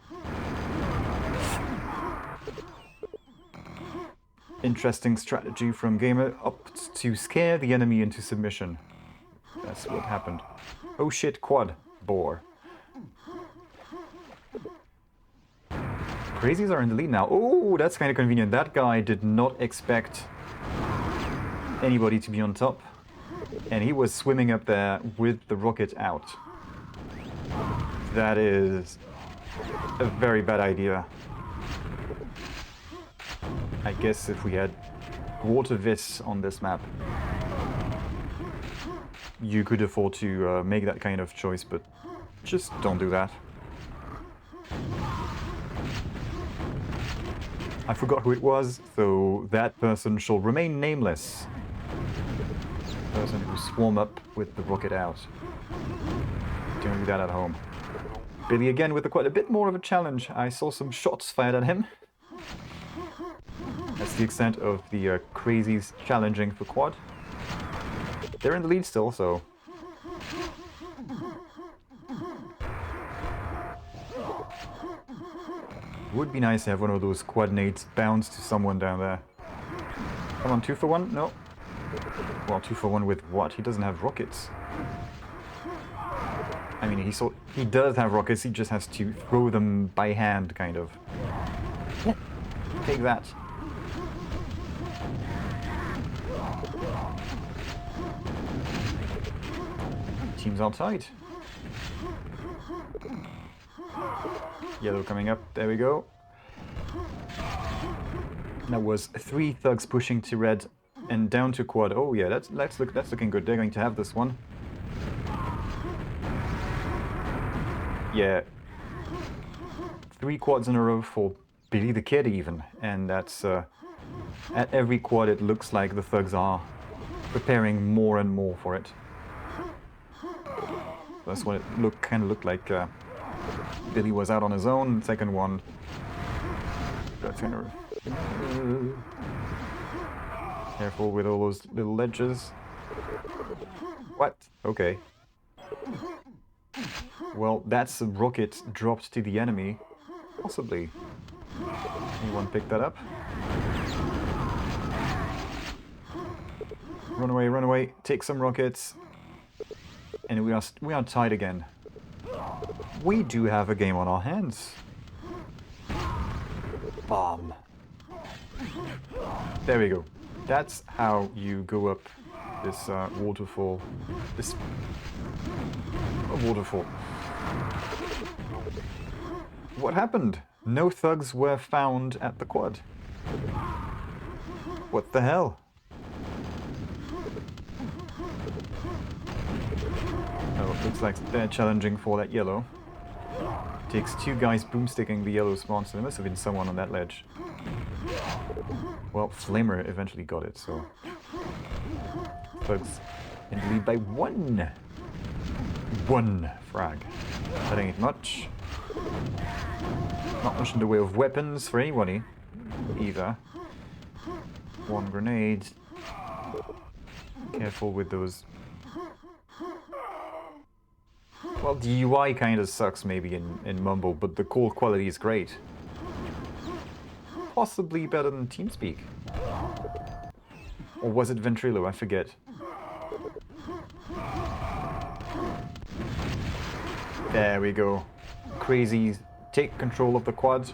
[SPEAKER 1] Interesting strategy from Gamer, opts to scare the enemy into submission. That's what happened. Oh shit, quad bore. Crazies are in the lead now. Oh, that's kind of convenient. That guy did not expect anybody to be on top. And he was swimming up there with the rocket out. That is a very bad idea. I guess if we had water vis on this map, you could afford to make that kind of choice, but just don't do that. I forgot who it was, so that person shall remain nameless. The person who swarm up with the rocket out. Don't do that at home. Billy again with quite a bit more of a challenge. I saw some shots fired at him. That's the extent of the Crazies challenging for quad. They're in the lead still, so... Would be nice to have one of those quad nades bounce to someone down there. Come on, 2 for 1? No. Well, 2 for 1 with what? He doesn't have rockets. I mean, he does have rockets, he just has to throw them by hand, kind of. Take that. Teams outside. Yellow coming up, there we go. That was 3 thugs pushing to red and down to quad. Oh yeah, that's looking good. They're going to have this one. Yeah. 3 quads in a row for Billy the Kid even. And that's at every quad it looks like the thugs are preparing more and more for it. That's what it kind of looked like. Billy was out on his own. Second one. Careful with all those little ledges. What? Okay. Well, that's a rocket dropped to the enemy. Possibly. Anyone pick that up? Run away, run away. Take some rockets. And we are tied again. We do have a game on our hands. Bomb. There we go. That's how you go up this waterfall. This waterfall. What happened? No thugs were found at the quad. What the hell? Oh, it looks like they're challenging for that yellow. Takes 2 guys boomsticking the yellow spawn, so there must have been someone on that ledge. Well, Flamer eventually got it, so... Thugs in the lead by 1! 1 frag. That ain't much. Not much in the way of weapons for anybody, either. 1 grenade. Careful with those. Well, the UI kind of sucks maybe in Mumble, but the call quality is great. Possibly better than TeamSpeak. Or was it Ventrilo? I forget. There we go. Crazies take control of the quad.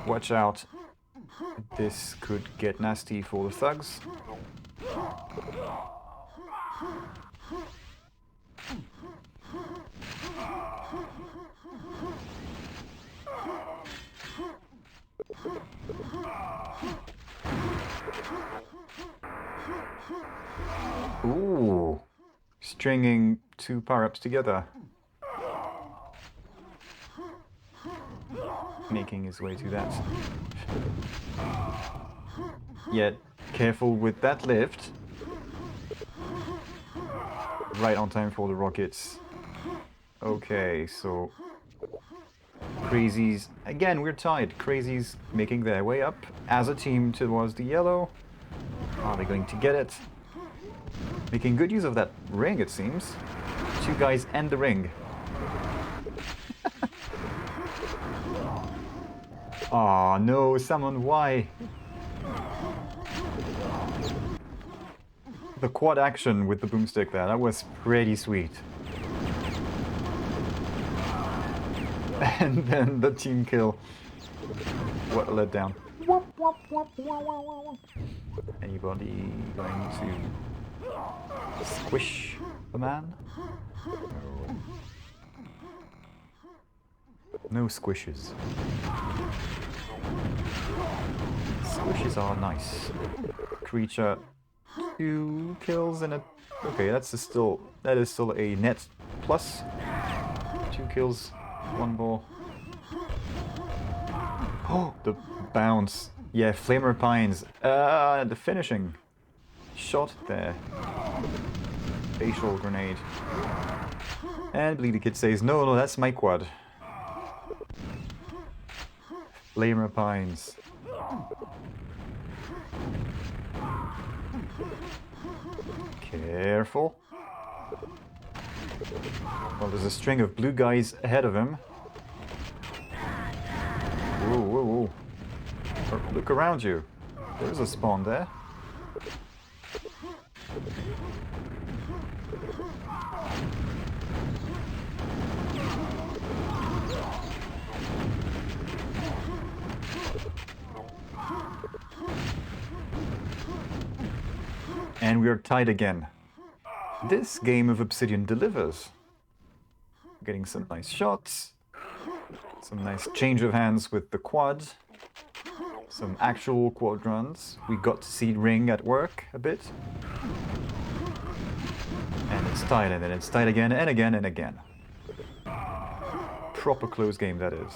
[SPEAKER 1] Watch out. This could get nasty for the thugs. Ooh. Stringing 2 power-ups together. Making his way to that. Yet, careful with that lift. Right on time for the rockets. Okay, so... Crazies... Again, we're tied. Crazies making their way up as a team towards the yellow. Are they going to get it? Making good use of that ring, it seems. 2 guys and the ring. Aw, no, Samon, why? The quad action with the boomstick there, that was pretty sweet. And then the team kill. What a letdown. Anybody going to squish the man? No. No squishes. Squishes are nice. Creature, 2 kills and a... Okay, that is still a net plus. 2 kills, 1 ball. Oh, the bounce. Yeah, Flamer Pines. The finishing shot there. Facial grenade. And Bleedy Kid says, no, that's my quad. Flamer Pines. Careful. Well, there's a string of blue guys ahead of him. Whoa, whoa, whoa. Look around you. There's a spawn there. And we are tied again. This game of Obsidian delivers. Getting some nice shots. Some nice change of hands with the quad. Some actual quad runs. We got to see Ring at work a bit. And it's tied, and then it's tied again and again and again. Proper close game, that is.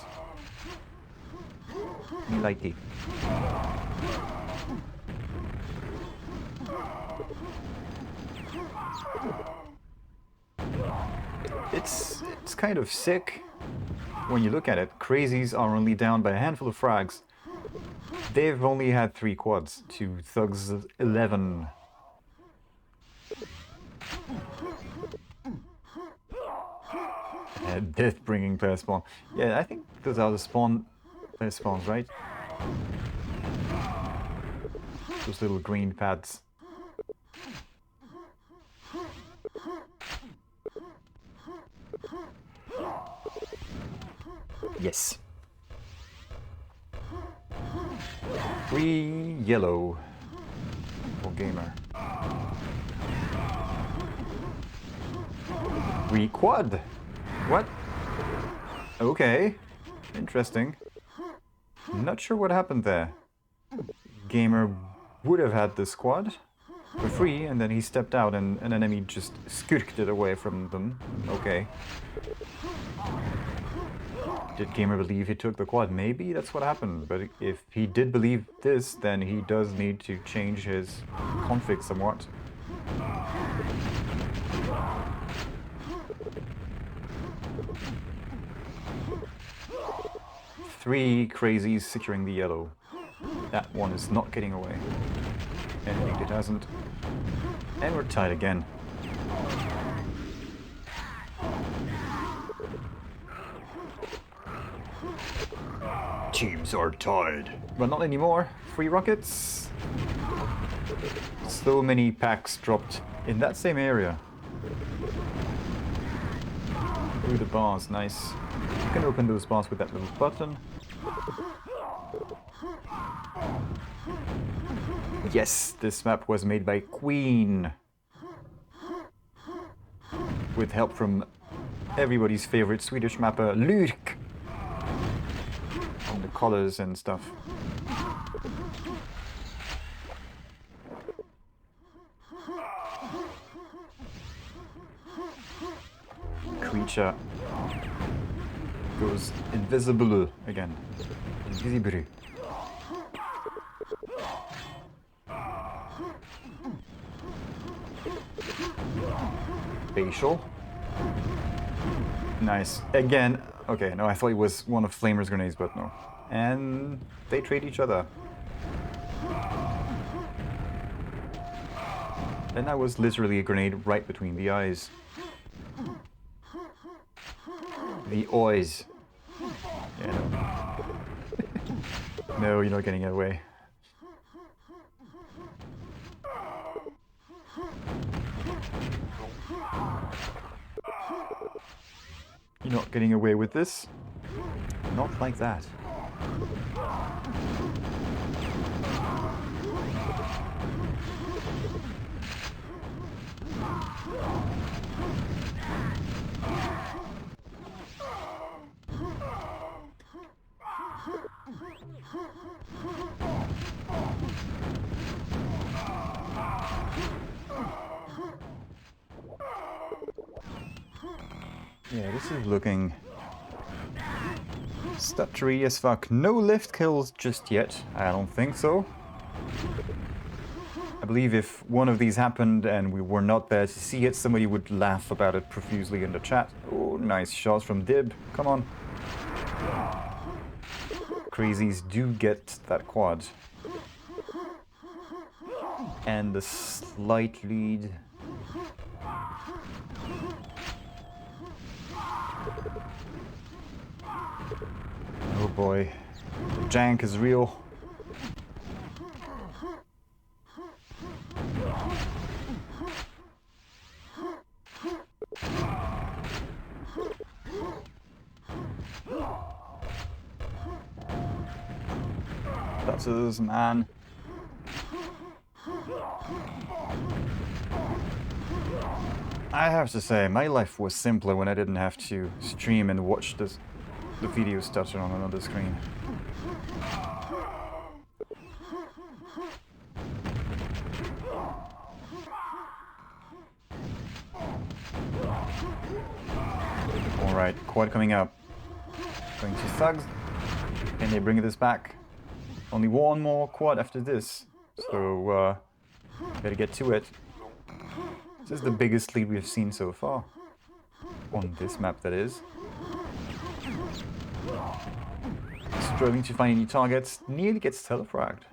[SPEAKER 1] Me likey. It's kind of sick when you look at it. Crazies are only down by a handful of frags. They've only had 3 quads to Thugs 11. Death bringing pair spawn. Yeah, I think those are the pair spawns, right? Those little green pads. Yes. 3 yellow. gamer. QuakeWorld. What? Okay. Interesting. Not sure what happened there. Gamer would have had this squad for free, and then he stepped out and an enemy just skurked it away from them. Okay. Did Gamer believe he took the quad? Maybe that's what happened, but if he did believe this, then he does need to change his config somewhat. Three Crazies securing the yellow. That one is not getting away. And indeed it hasn't. And we're tied again. Teams are tied. But not anymore. 3 rockets. So many packs dropped in that same area. Through the bars, nice. You can open those bars with that little button. Yes, this map was made by Queen. With help from everybody's favorite Swedish mapper, Lurk. On the colors and stuff. Creature goes invisible again. Invisible. Facial. Nice. Again. Okay, no, I thought it was one of Flamer's grenades, but no. And they trade each other. And that was literally a grenade right between the eyes. The eyes. Yeah, no. No, you're not getting it away. You're not getting away with this. Not like that. Yeah, this is looking stuttery as fuck. No lift kills just yet. I don't think so. I believe if one of these happened and we were not there to see it, somebody would laugh about it profusely in the chat. Oh, nice shots from Dib. Come on. Crazies do get that quad. And the slight lead. Oh boy, the jank is real. That's his man. I have to say, my life was simpler when I didn't have to stream and watch the video stutter on another screen. Alright, quad coming up. Going to thugs. Can they bring this back? Only one more quad after this. So, better get to it. This is the biggest lead we've seen so far. On this map, that is. Struggling to find any targets. Nearly gets telefragged.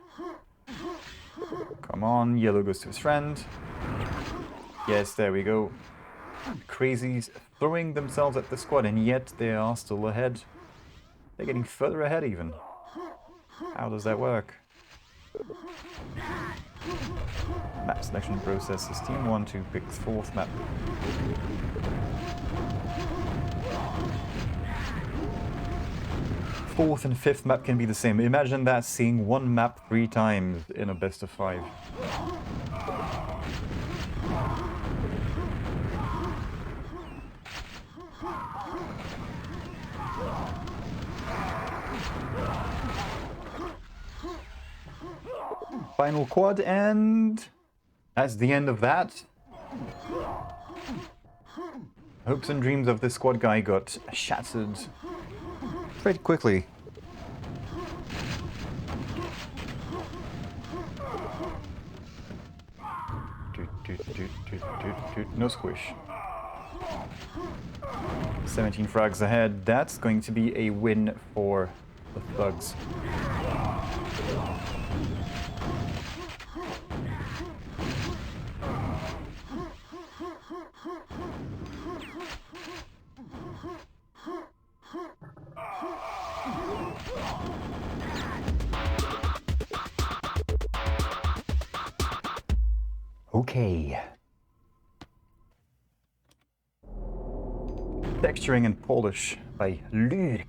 [SPEAKER 1] Come on, yellow goes to his friend. Yes, there we go. Crazies throwing themselves at the squad, and yet they are still ahead. They're getting further ahead even. How does that work? Map selection process is Team 1 to pick 4th map. Fourth and 5th map can be the same. Imagine that, seeing one map 3 times in a best of 5. final quad, and that's the end of that. Hopes and dreams of this squad guy got shattered pretty quickly. No squish. 17 frags ahead. That's going to be a win for the thugs. Okay. Texturing and polish by Luke.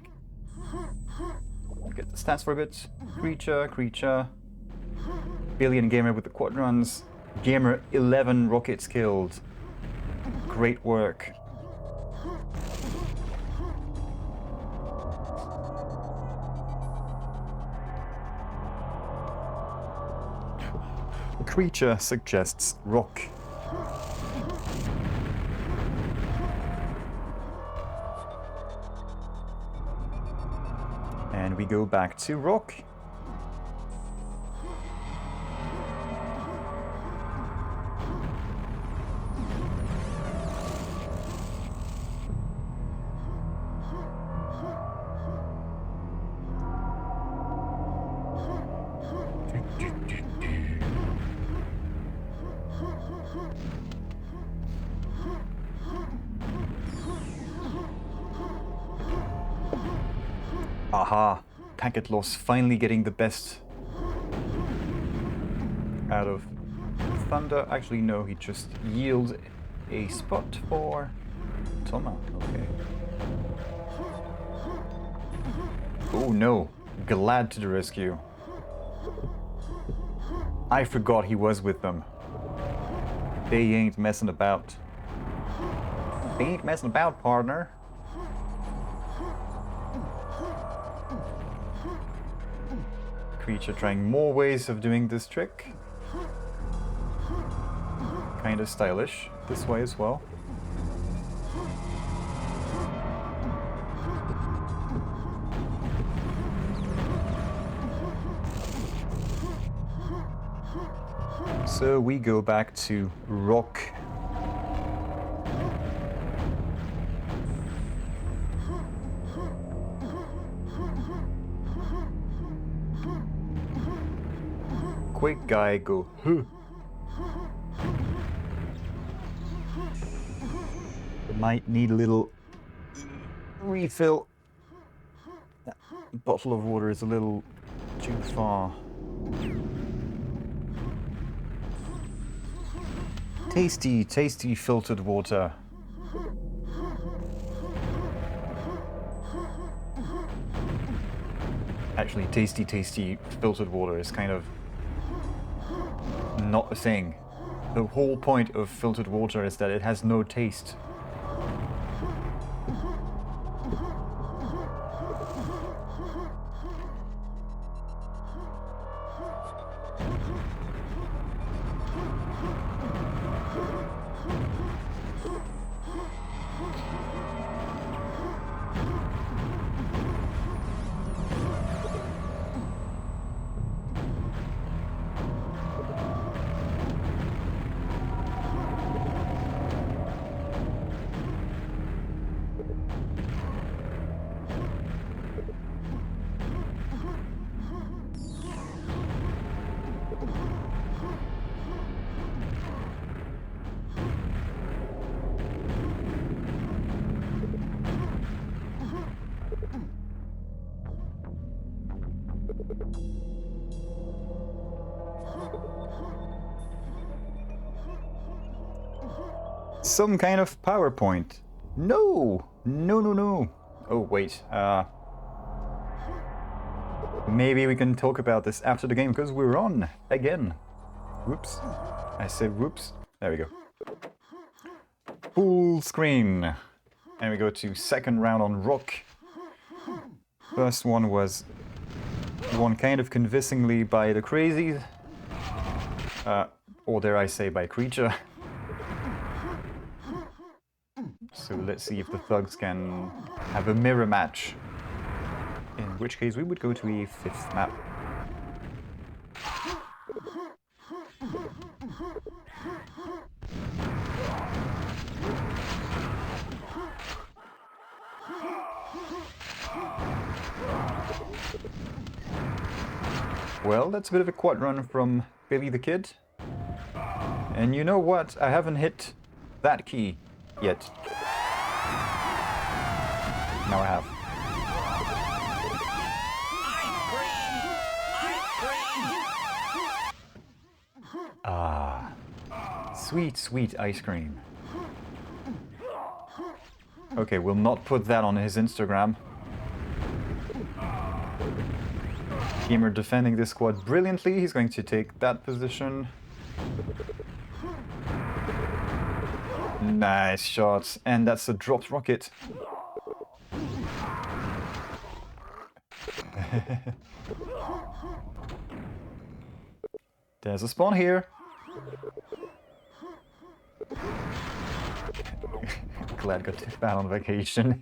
[SPEAKER 1] Get the stats for a bit. Creature. Billion Gamer with the quad runs. Gamer 11 rockets killed. Great work. Creature suggests rock. And we go back to rock. Aha! Packet loss finally getting the best out of Thunder. Actually, no, he just yields a spot for Toma. Okay. Oh no! Glad to the rescue. I forgot he was with them. They ain't messing about. They ain't messing about, partner. Creature trying more ways of doing this trick. Kind of stylish this way as well. So we go back to rock. Quick guy go, huh. Might need a little refill. That bottle of water is a little too far. Tasty, tasty filtered water. Actually, tasty, tasty filtered water is kind of not a thing. The whole point of filtered water is that it has no taste. Some kind of PowerPoint. No! No. Oh, wait. Maybe we can talk about this after the game, because we're on again. Whoops. I said whoops. There we go. Full screen. And we go to second round on rock. First one was won kind of convincingly by the Crazies. or dare I say by creature. So let's see if the thugs can have a mirror match. In which case we would go to a 5th map. Well, that's a bit of a quad run from Billy the Kid. And you know what? I haven't hit that key yet. Now I have. Ah, sweet, sweet ice cream. Okay, we'll not put that on his Instagram. Gamer defending this squad brilliantly. He's going to take that position. Nice shots. And that's a dropped rocket. There's a spawn here. Glad got to bat on vacation.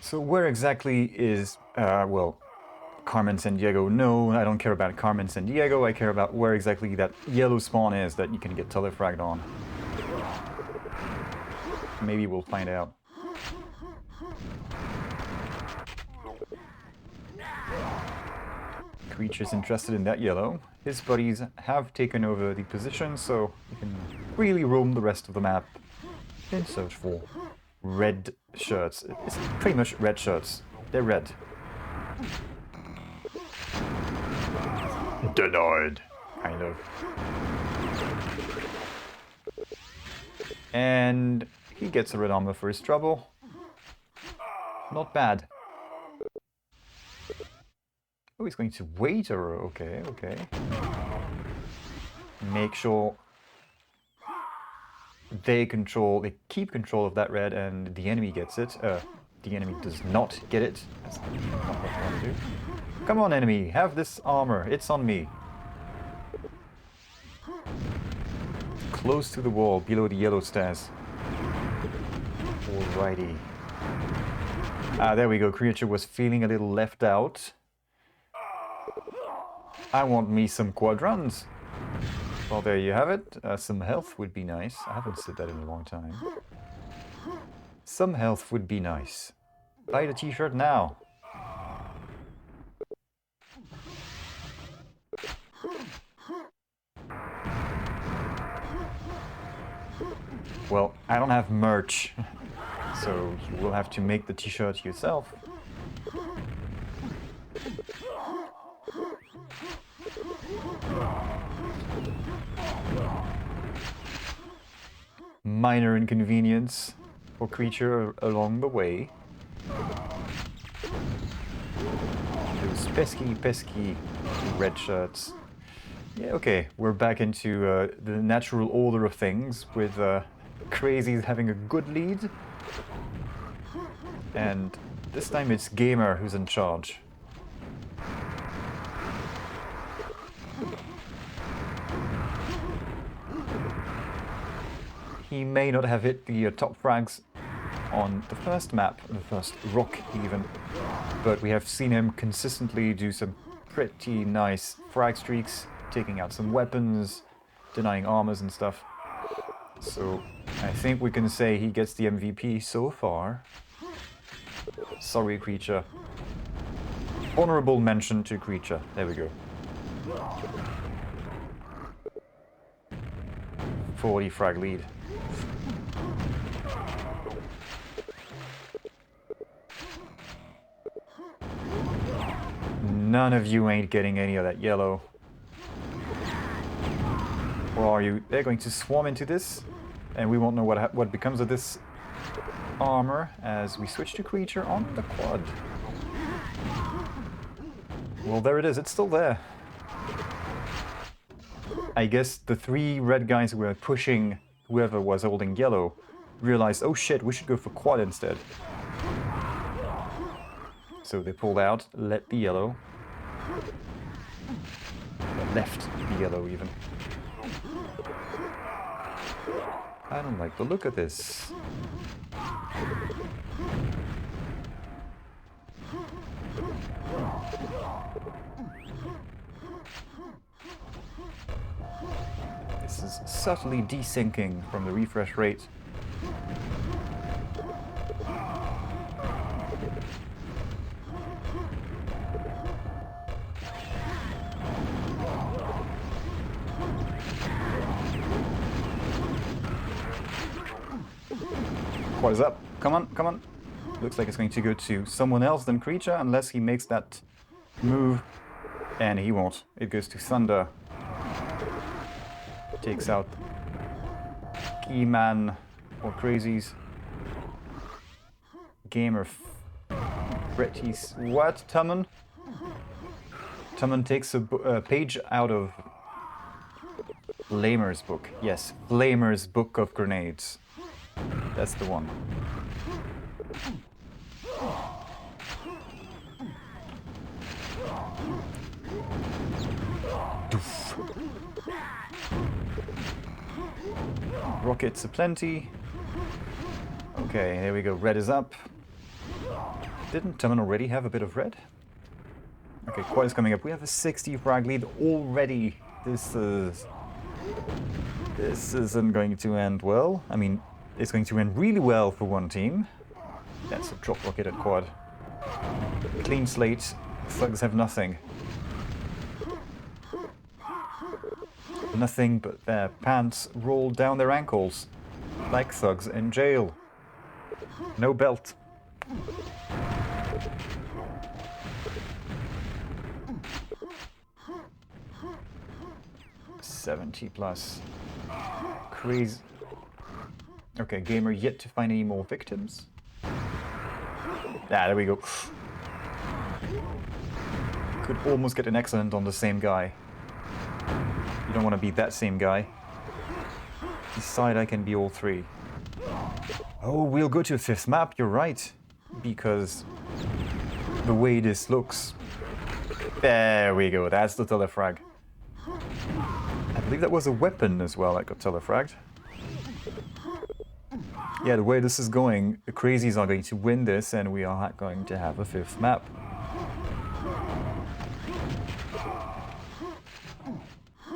[SPEAKER 1] So where exactly is, well, Carmen Sandiego? No, I don't care about Carmen Sandiego. I care about where exactly that yellow spawn is that you can get telefragged on. Maybe we'll find out. Creature's interested in that yellow. His buddies have taken over the position, so you can really roam the rest of the map in search for red shirts. It's pretty much red shirts. They're red. Denied, kind of. And he gets a red armor for his trouble. Not bad. Oh, he's going to wait, or okay, okay. Make sure they keep control of that red, and the enemy gets it. The enemy does not get it. That's not what I want to do. Come on, enemy, have this armor. It's on me. Close to the wall, below the yellow stairs. Alrighty. Ah, there we go. Creature was feeling a little left out. I want me some quadruns. Well, there you have it. Some health would be nice. I haven't said that in a long time. Some health would be nice. Buy the t-shirt now. Well, I don't have merch, so you will have to make the t-shirt yourself. Minor inconvenience for creature along the way. Those pesky red shirts. Yeah, okay, we're back into the natural order of things, with Crazies having a good lead. And this time it's Gamer who's in charge. He may not have hit the top frags on the first map, the first rock even, but we have seen him consistently do some pretty nice frag streaks, taking out some weapons, denying armors and stuff. So I think we can say he gets the MVP so far. Sorry, creature. Honorable mention to creature. There we go. 40 frag lead. None of you ain't getting any of that yellow. Or are you? They're going to swarm into this, and we won't know what becomes of this armor as we switch to creature on the quad. Well, there it is. It's still there. I guess the 3 red guys who were pushing whoever was holding yellow realized, oh shit, we should go for quad instead. So they pulled out, let the yellow. Left the yellow even. I don't like the look of this. This is subtly desyncing from the refresh rate. What is up? Come on, come on. Looks like it's going to go to someone else than creature unless he makes that move. And he won't. It goes to Thunder. Takes out Keyman or Crazies. Gamer Pretty's what? Tumult? Tumult takes a page out of Flamer's book. Yes, Flamer's Book of Grenades. That's the one. Doof. Rockets aplenty. Okay, there we go. Red is up. Didn't Tumult already have a bit of red? Okay, Quad is coming up. We have a 60 frag lead already. This isn't going to end well. I mean, it's going to end really well for one team. That's a drop rocket at Quad. Clean slate. Thugs have nothing. Nothing but their pants rolled down their ankles. Like thugs in jail. No belt. $70 plus. Crazy. Okay, gamer yet to find any more victims. Ah, there we go. Could almost get an excellent on the same guy. You don't want to be that same guy. Decide I can be all 3. Oh, we'll go to a 5th map, you're right. Because the way this looks... There we go, that's the telefrag. I believe that was a weapon as well that got telefragged. Yeah, the way this is going, the Crazies are going to win this and we are going to have a 5th map.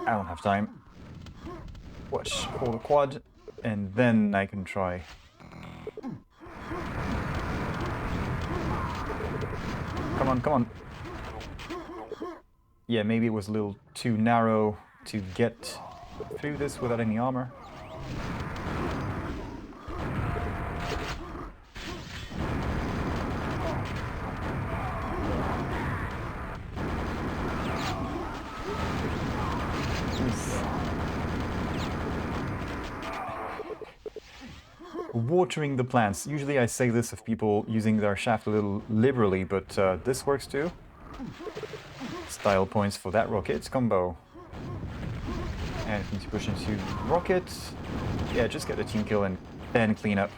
[SPEAKER 1] I don't have time. Watch all the quad and then I can try. Come on, come on. Yeah, maybe it was a little too narrow to get through this without any armor. Watering the plants. Usually I say this of people using their shaft a little liberally, but this works too. Style points for that rocket combo. And need to push into rocket. Yeah, just get the team kill and then clean up.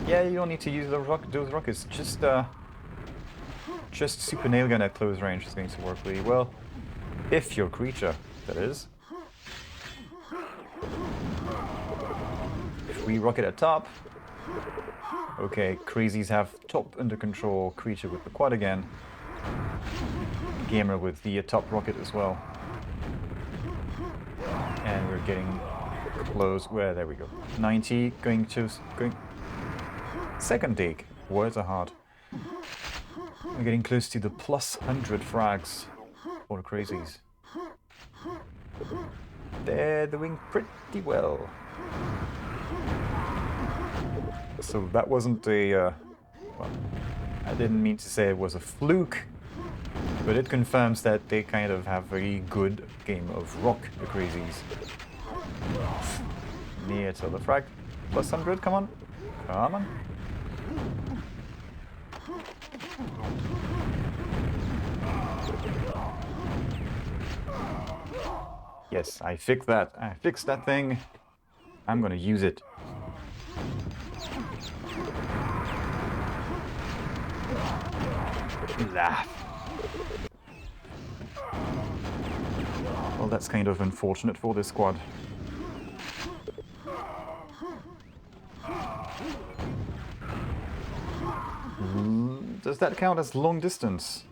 [SPEAKER 1] Yeah, you don't need to use those rockets. Just super nail gun at close range is going to work really well. If you're a creature, that is. If we rocket at top. Okay, Crazies have top under control, creature with the quad again. Gamer with the top rocket as well. And we're getting close. Where? There we go. 90, going. Second dig. Words are hard. We're getting close to the plus 100 frags for the Crazies. They're doing pretty well. So that wasn't a... well, I didn't mean to say it was a fluke, But it confirms that they kind of have a good game of rock, the Crazies. Near to the frag. Plus 100, come on. Come on. Yes, I fixed that. I fixed that thing. I'm gonna use it. Laugh. Well, that's kind of unfortunate for this squad. Does that count as long distance?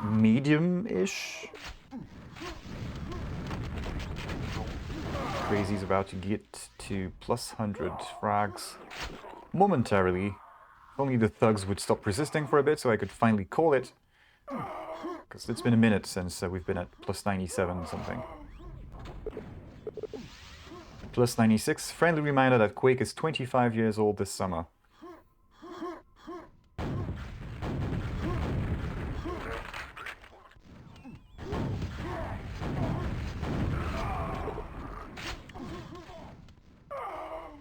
[SPEAKER 1] Medium-ish? Crazy's about to get to plus 100 frags momentarily. If only the thugs would stop resisting for a bit so I could finally call it. Because it's been a minute since we've been at plus 97 something. Plus 96. Friendly reminder that Quake is 25 years old this summer.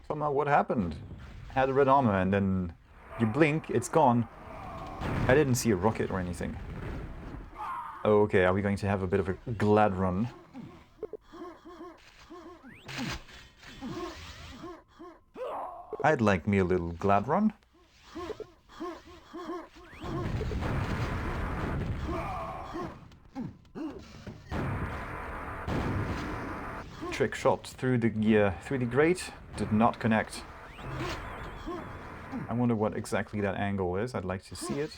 [SPEAKER 1] Toma, what happened? Had red armor and then you blink, it's gone. I didn't see a rocket or anything. Okay, are we going to have a bit of a glad run? I'd like me a little glad run. Trick shot through the grate, did not connect. I wonder what exactly that angle is. I'd like to see it.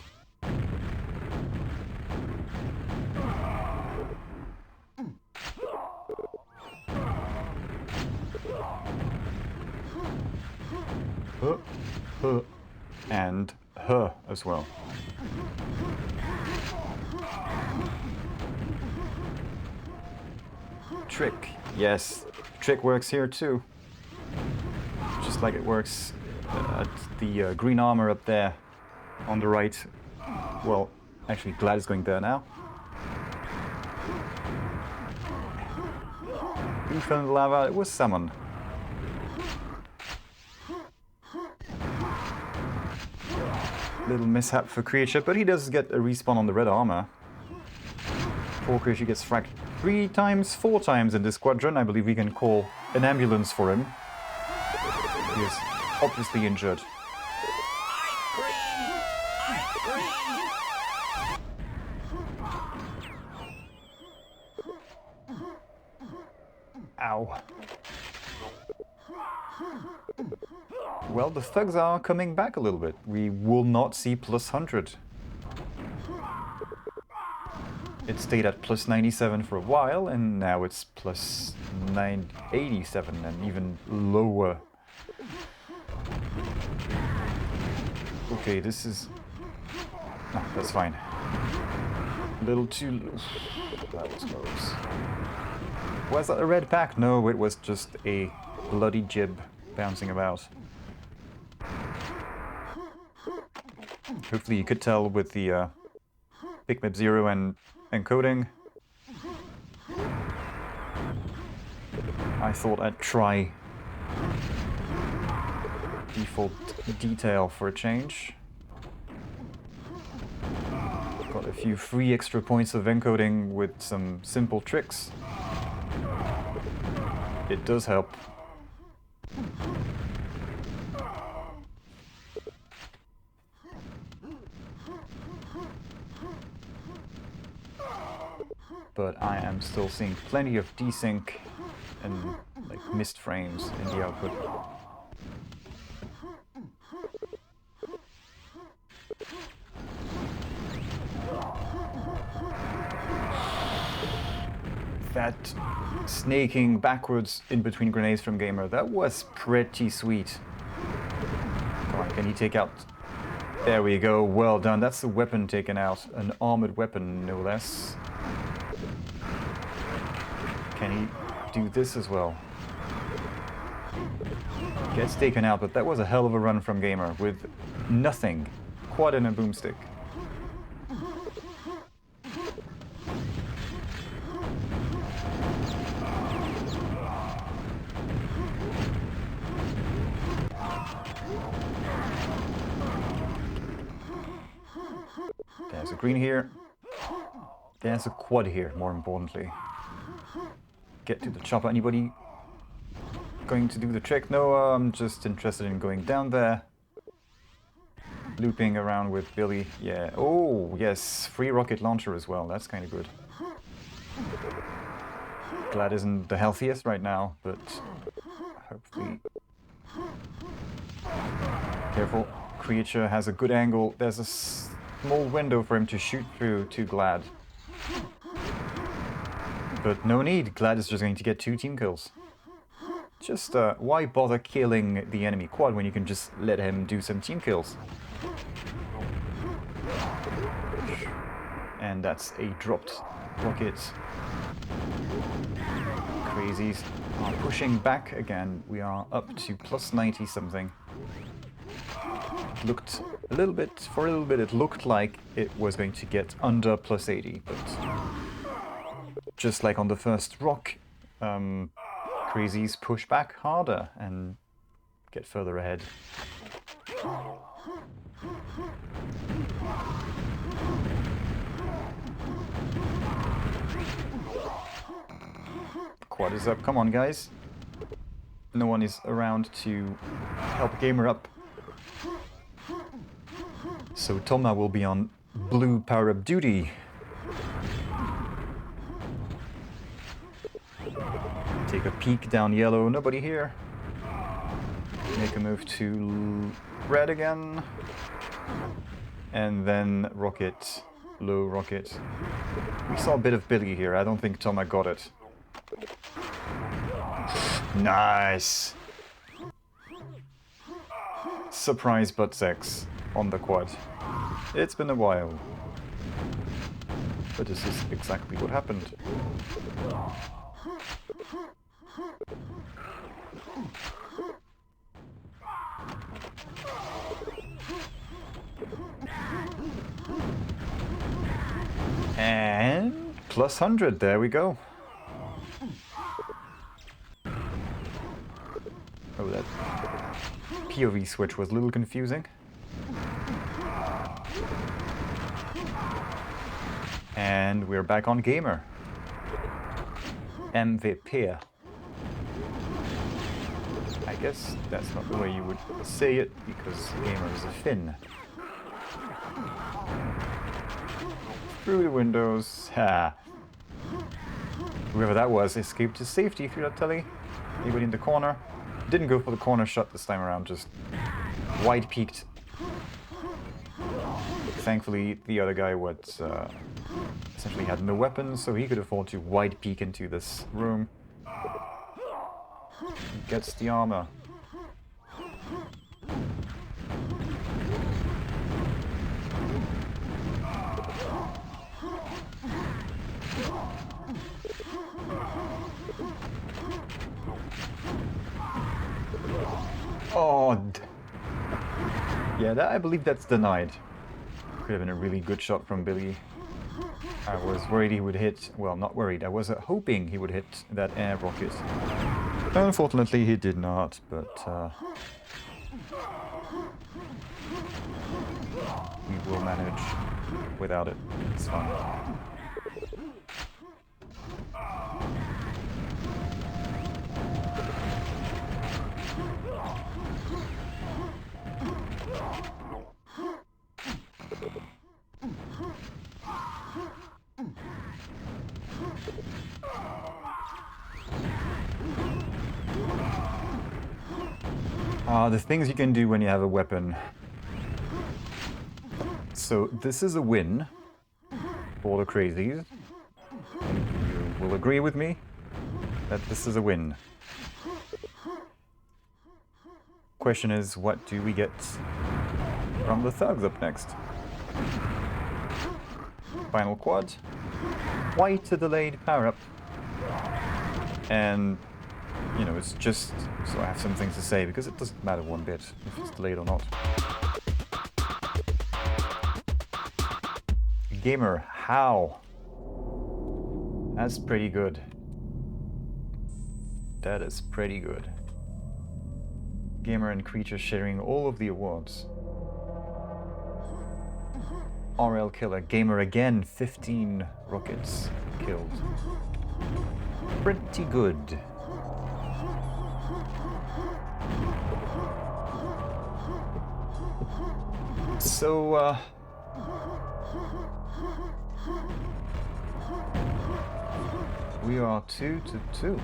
[SPEAKER 1] And her as well. Trick. Yes, trick works here too. Just like it works at the green armor up there on the right. Well, actually Glad is going there now. Who fell in the lava? It was Samon. Little mishap for Creature, but he does get a respawn on the red armor. Poor Creature gets fragged 3 times, 4 times in this squadron. I believe we can call an ambulance for him. He is obviously injured. Ow. Well, the thugs are coming back a little bit. We will not see plus 100. It stayed at plus 97 for a while, and now it's plus 987 and even lower. Okay, this is... No, that's fine. A little too... That was close. Was that a red pack? No, it was just a bloody jib bouncing about. Hopefully you could tell with the Big Map 0 and encoding. I thought I'd try default detail for a change. Got a few free extra points of encoding with some simple tricks. It does help. But I am still seeing plenty of desync and like missed frames in the output. That snaking backwards in between grenades from Gamer, that was pretty sweet. Come on, can he take out... There we go, well done. That's a weapon taken out. An armored weapon, no less. Can he do this as well? Gets taken out, but that was a hell of a run from Gamer with nothing. Quad and a boomstick. green here. There's a quad here, more importantly. Get to the chopper. Anybody going to do the trick? No, I'm just interested in going down there. Looping around with Billy. Yeah. Oh, yes. Free rocket launcher as well. That's kind of good. Glad isn't the healthiest right now, but hopefully... Careful. Creature has a good angle. There's a small window for him to shoot through to Glad. But no need. Glad is just going to get 2 team kills. Just, why bother killing the enemy quad when you can just let him do some team kills? And that's a dropped rocket. Crazies are pushing back again. We are up to plus 90 something. It looked a little bit, for a little bit it looked like it was going to get under plus 80, but just like on the first rock, Crazies push back harder and get further ahead. Quad is up. Come on, guys. No one is around to help Gamer up. So Toma will be on blue power-up duty. Take a peek down yellow. Nobody here. Make a move to red again. And then rocket. Low rocket. We saw a bit of Billy here. I don't think Toma got it. Nice! Surprise butt sex on the quad. It's been a while. But this is exactly what happened. And plus 100, there we go. Oh, that POV switch was a little confusing. And we're back on Gamer. MVP. I guess that's not the way you would say it, because Gamer is a Finn. Through the windows. Ha! Whoever that was escaped to safety through that telly. Anybody in the corner? Didn't go for the corner shot this time around, just wide peeked. Thankfully, the other guy essentially had no weapons, so he could afford to wide peek into this room. Gets the armor. Oh, yeah, I believe that's denied. Could have been a really good shot from Billy. I was worried he would hit, well, not worried, I was hoping he would hit that air rocket. Unfortunately, he did not, but we will manage without it. It's fine. The things you can do when you have a weapon. So this is a win for the Crazies. You will agree with me that this is a win. Question is, what do we get from the thugs up next? Final quad. Quite a delayed power-up. And you know, it's just so I have some things to say, because it doesn't matter one bit if it's delayed or not. Gamer, how? That's pretty good. That is pretty good. Gamer and Creature sharing all of the awards. RL killer. Gamer again, 15 rockets killed. Pretty good. So, we are 2-2.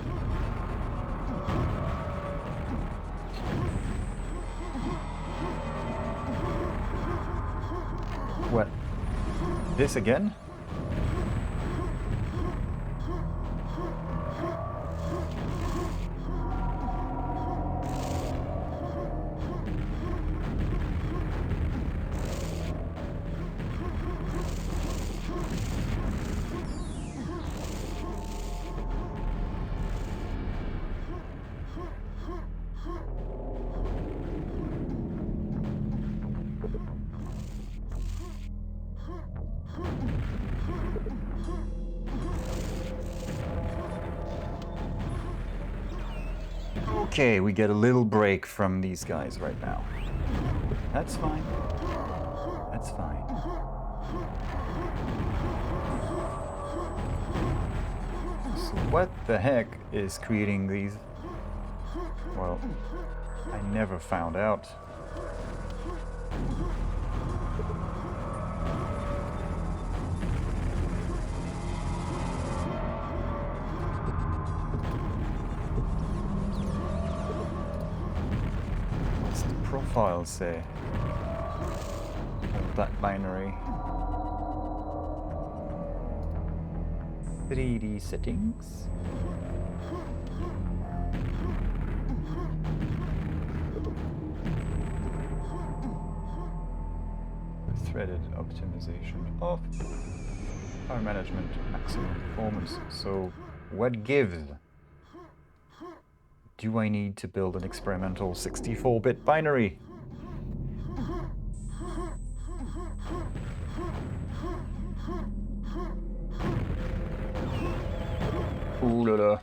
[SPEAKER 1] What? This again? Okay, we get a little break from these guys right now. That's fine. That's fine. So what the heck is creating these? Well, I never found out. Profile say of that binary. 3D settings. Threaded optimization off. Power management maximum performance. So what gives? Do I need to build an experimental 64-bit binary? Ooh la la.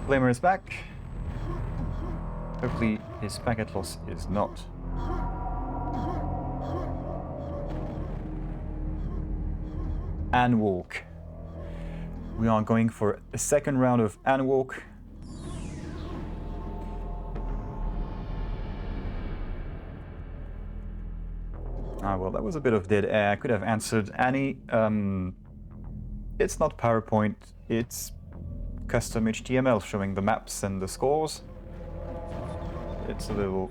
[SPEAKER 1] Flamer is back. Hopefully his packet loss is not. And walk. We are going for a second round of and walk. Well, that was a bit of dead air. I could have answered Annie. It's not PowerPoint, it's custom HTML showing the maps and the scores. It's a little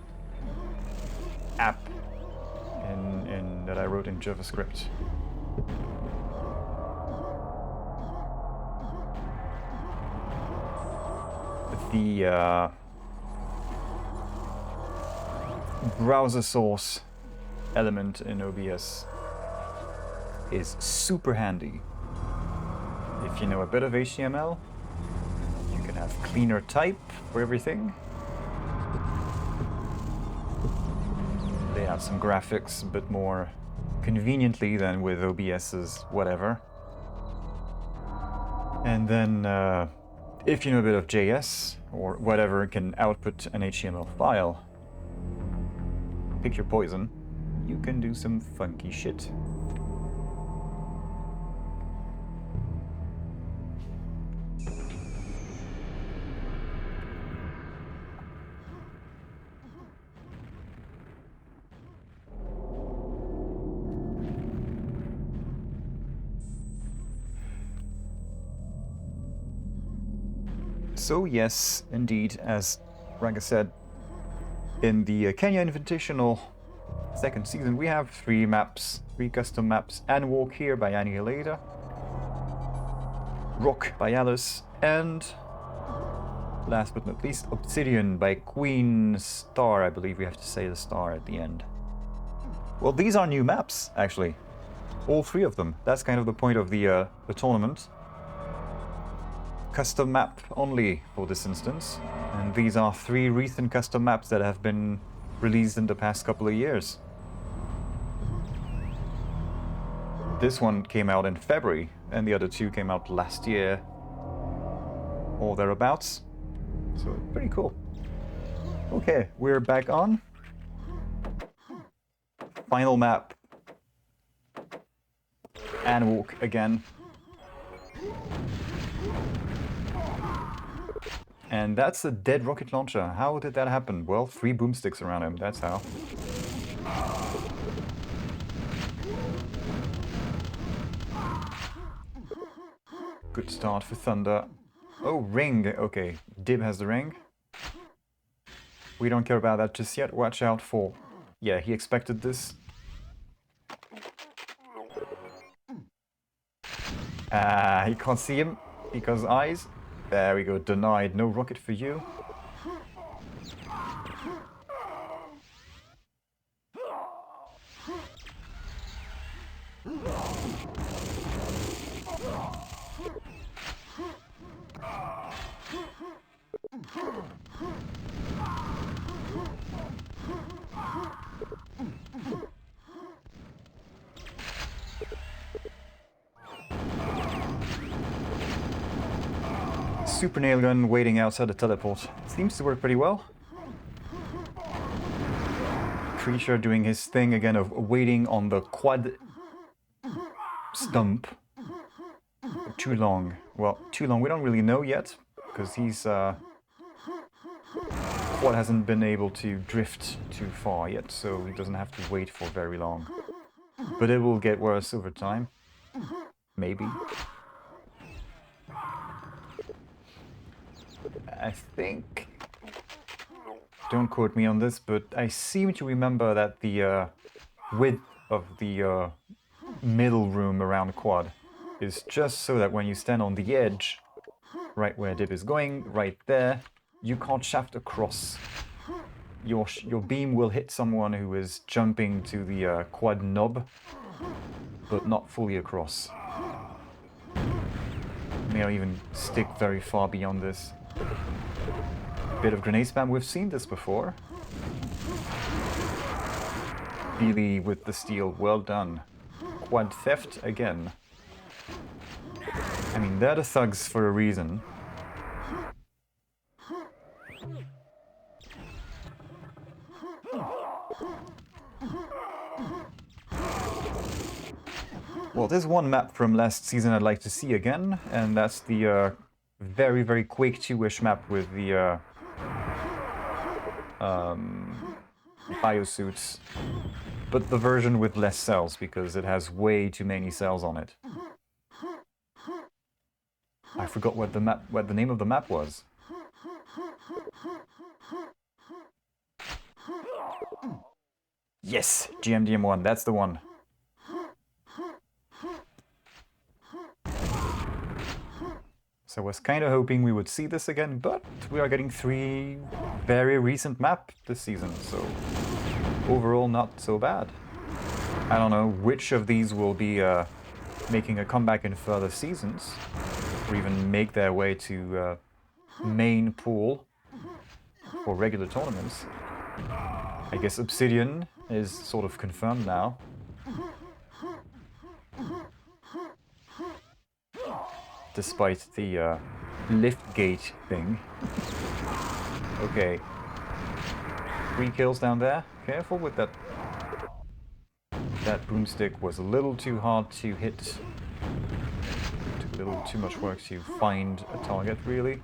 [SPEAKER 1] app that I wrote in JavaScript. The browser source element in OBS is super handy. If you know a bit of HTML, you can have cleaner type for everything. They have some graphics a bit more conveniently than with OBS's whatever. And then if you know a bit of JS or whatever, it can output an HTML file. Pick your poison. You can do some funky shit. So yes, indeed, as Raga said, in the Kenya Invitational second season, we have 3 maps, 3 custom maps: and Walk here by Annihilata, Rock by Alice, and last but not least, Obsidian by Queen Star. I believe we have to say the star at the end. Well, these are new maps, actually. All 3 of them. That's kind of the point of the tournament. Custom map only for this instance. And these are 3 recent custom maps that have been released in the past couple of years. This one came out in February, and the other 2 came out last year, or thereabouts. So, pretty cool. Okay, we're back on. Final map. And walk again. And that's a dead rocket launcher. How did that happen? Well, 3 boomsticks around him, that's how. Good start for Thunder. Oh, ring. Okay, Dib has the ring. We don't care about that just yet. Watch out for... Yeah, he expected this. He can't see him because eyes. There we go, denied. No rocket for you. Super nail gun waiting outside the teleport. Seems to work pretty well. Creature doing his thing again of waiting on the quad stump. Too long. Well, too long. We don't really know yet because he's quad hasn't been able to drift too far yet, so he doesn't have to wait for very long. But it will get worse over time. Maybe. I think, don't quote me on this, but I seem to remember that the width of the middle room around the quad is just so that when you stand on the edge, right where Dib is going, right there, you can't shaft across. Your beam will hit someone who is jumping to the quad knob, but not fully across. May not even stick very far beyond this. Bit of grenade spam, we've seen this before. Billy with the steel, well done. Quad theft again. I mean, they're the thugs for a reason. Well, there's one map from last season I'd like to see again, and that's the very, very Quake 2-ish map with the biosuits, but the version with less cells because it has way too many cells on it. I forgot what the name of the map was. Yes, GMDM1, that's the one. So I was kind of hoping we would see this again, but we are getting 3 very recent maps this season, so overall not so bad. I don't know which of these will be making a comeback in further seasons, or even make their way to main pool for regular tournaments. I guess Obsidian is sort of confirmed now. Despite the lift gate thing. Okay. 3 kills down there. Careful with that. That boomstick was a little too hard to hit. Took a little too much work to find a target, really.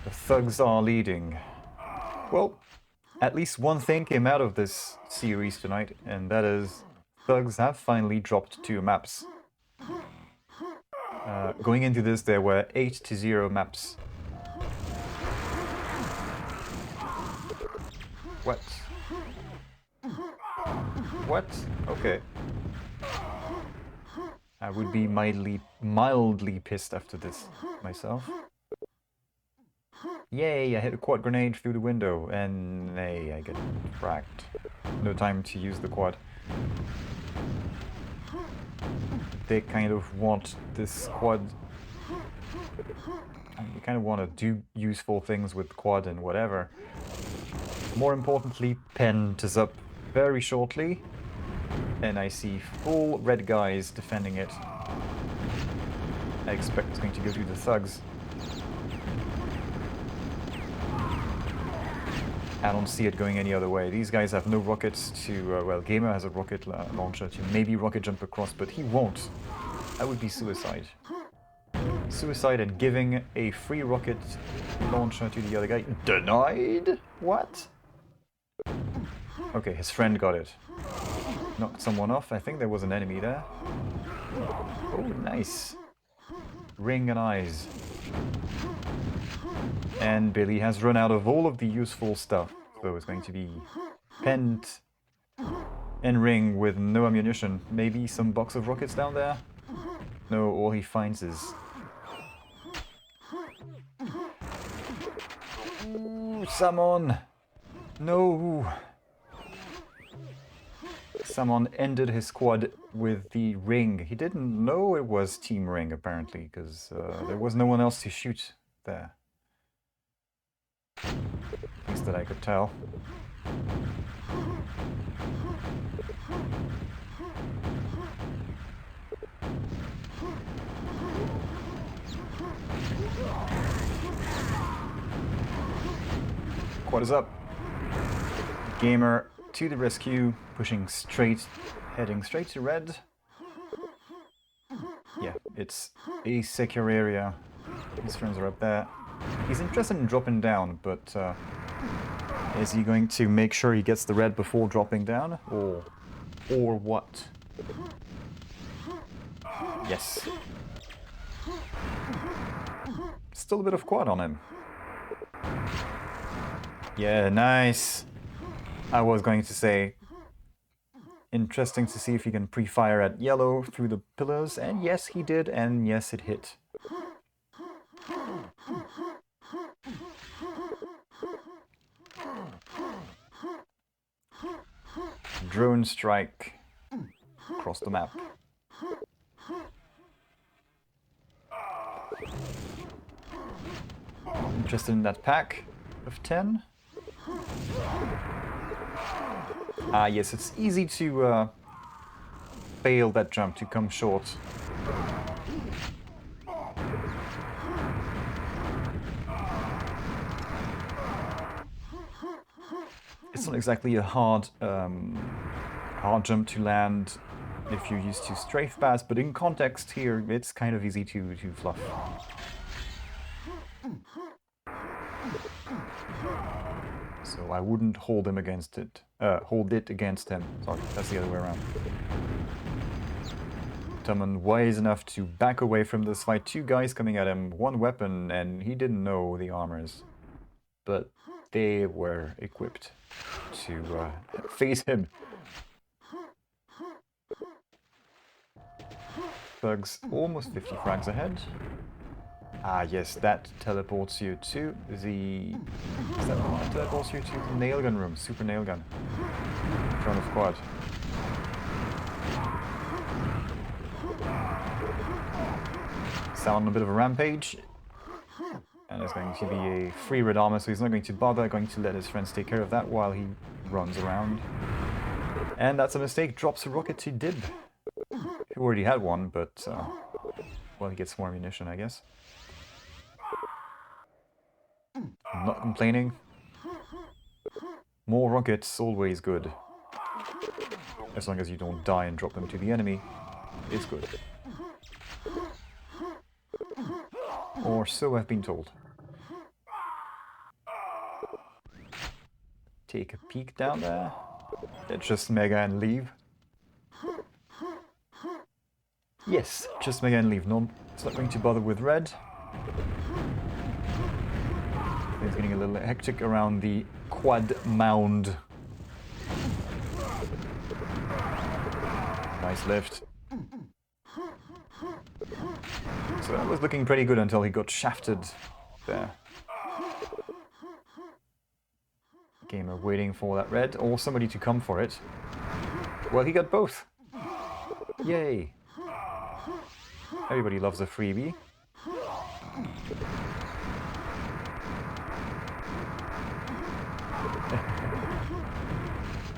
[SPEAKER 1] The thugs are leading. Well, at least one thing came out of this series tonight, and that is thugs have finally dropped 2 maps. Going into this, there were 8-0 maps. What? What? Okay. I would be mildly pissed after this myself. Yay, I hit a quad grenade through the window, and hey, I get fracked. No time to use the quad. They kind of want this quad... You kind of want to do useful things with quad and whatever. More importantly, Pen is up very shortly, and I see full red guys defending it. I expect it's going to go through the thugs. I don't see it going any other way. These guys have no rockets to... well, Gamer has a rocket launcher to maybe rocket jump across, but he won't. That would be suicide. Suicide and giving a free rocket launcher to the other guy. Denied? What? Okay, his friend got it. Knocked someone off. I think there was an enemy there. Oh, nice. Ring and eyes. And Billy has run out of all of the useful stuff. So it's going to be Pent and Ring with no ammunition. Maybe some box of rockets down there? No, all he finds is... Ooh, Samon! No! Samon ended his squad with the Ring. He didn't know it was Team Ring, apparently, because there was no one else to shoot there. At least that I could tell. Quad is up. Gamer to the rescue, pushing straight, heading straight to red. Yeah, it's a secure area. His friends are up there. He's interested in dropping down, but is he going to make sure he gets the red before dropping down? Or what? Yes. Still a bit of quad on him. Yeah, nice. I was going to say, interesting to see if he can pre-fire at yellow through the pillars, and yes, he did, and yes, it hit. Drone strike across the map. Interested in that pack of 10? Ah, yes, it's easy to fail that jump, to come short. It's not exactly a hard jump to land if you're used to strafe pass, but in context here, it's kind of easy to fluff. So I wouldn't hold him against it. Hold it against him. Sorry, that's the other way around. Tumult wise enough to back away from this fight. Two guys coming at him, one weapon, and he didn't know the armors. But they were equipped to face him. Thugs almost 50 frags ahead. Ah, yes, that teleports you to the... Is that the one that teleports you to the nail gun room? Super nail gun. In front of quad. Sound a bit of a rampage. And there's going to be a free red armor, so he's not going to bother, going to let his friends take care of that while he runs around. And that's a mistake, drops a rocket to Dib. He already had one, but, well, he gets more ammunition, I guess. I'm not complaining. More rockets, always good. As long as you don't die and drop them to the enemy, it's good. Or so I've been told. Take a peek down there. Just mega and leave. Yes, just mega and leave. No, it's not going to bother with red. It's getting a little hectic around the quad mound. Nice lift. So that was looking pretty good until he got shafted there. Gamer waiting for that red, or somebody to come for it. Well, he got both. Yay. Everybody loves a freebie.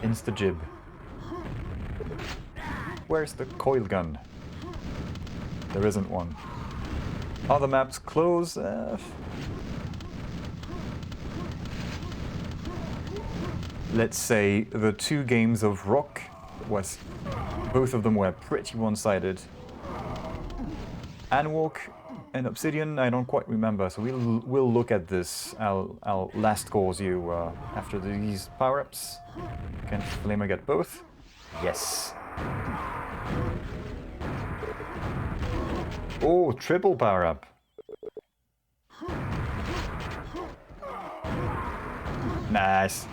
[SPEAKER 1] Insta-jib. Where's the coil gun? There isn't one. Other maps close. Let's say the 2 games of Rock was... both of them were pretty one-sided. Anwalk and Obsidian, I don't quite remember, so we'll look at this. I'll last cause you after these power-ups. Can Flamer get both? Yes. Oh, triple power-up. Nice.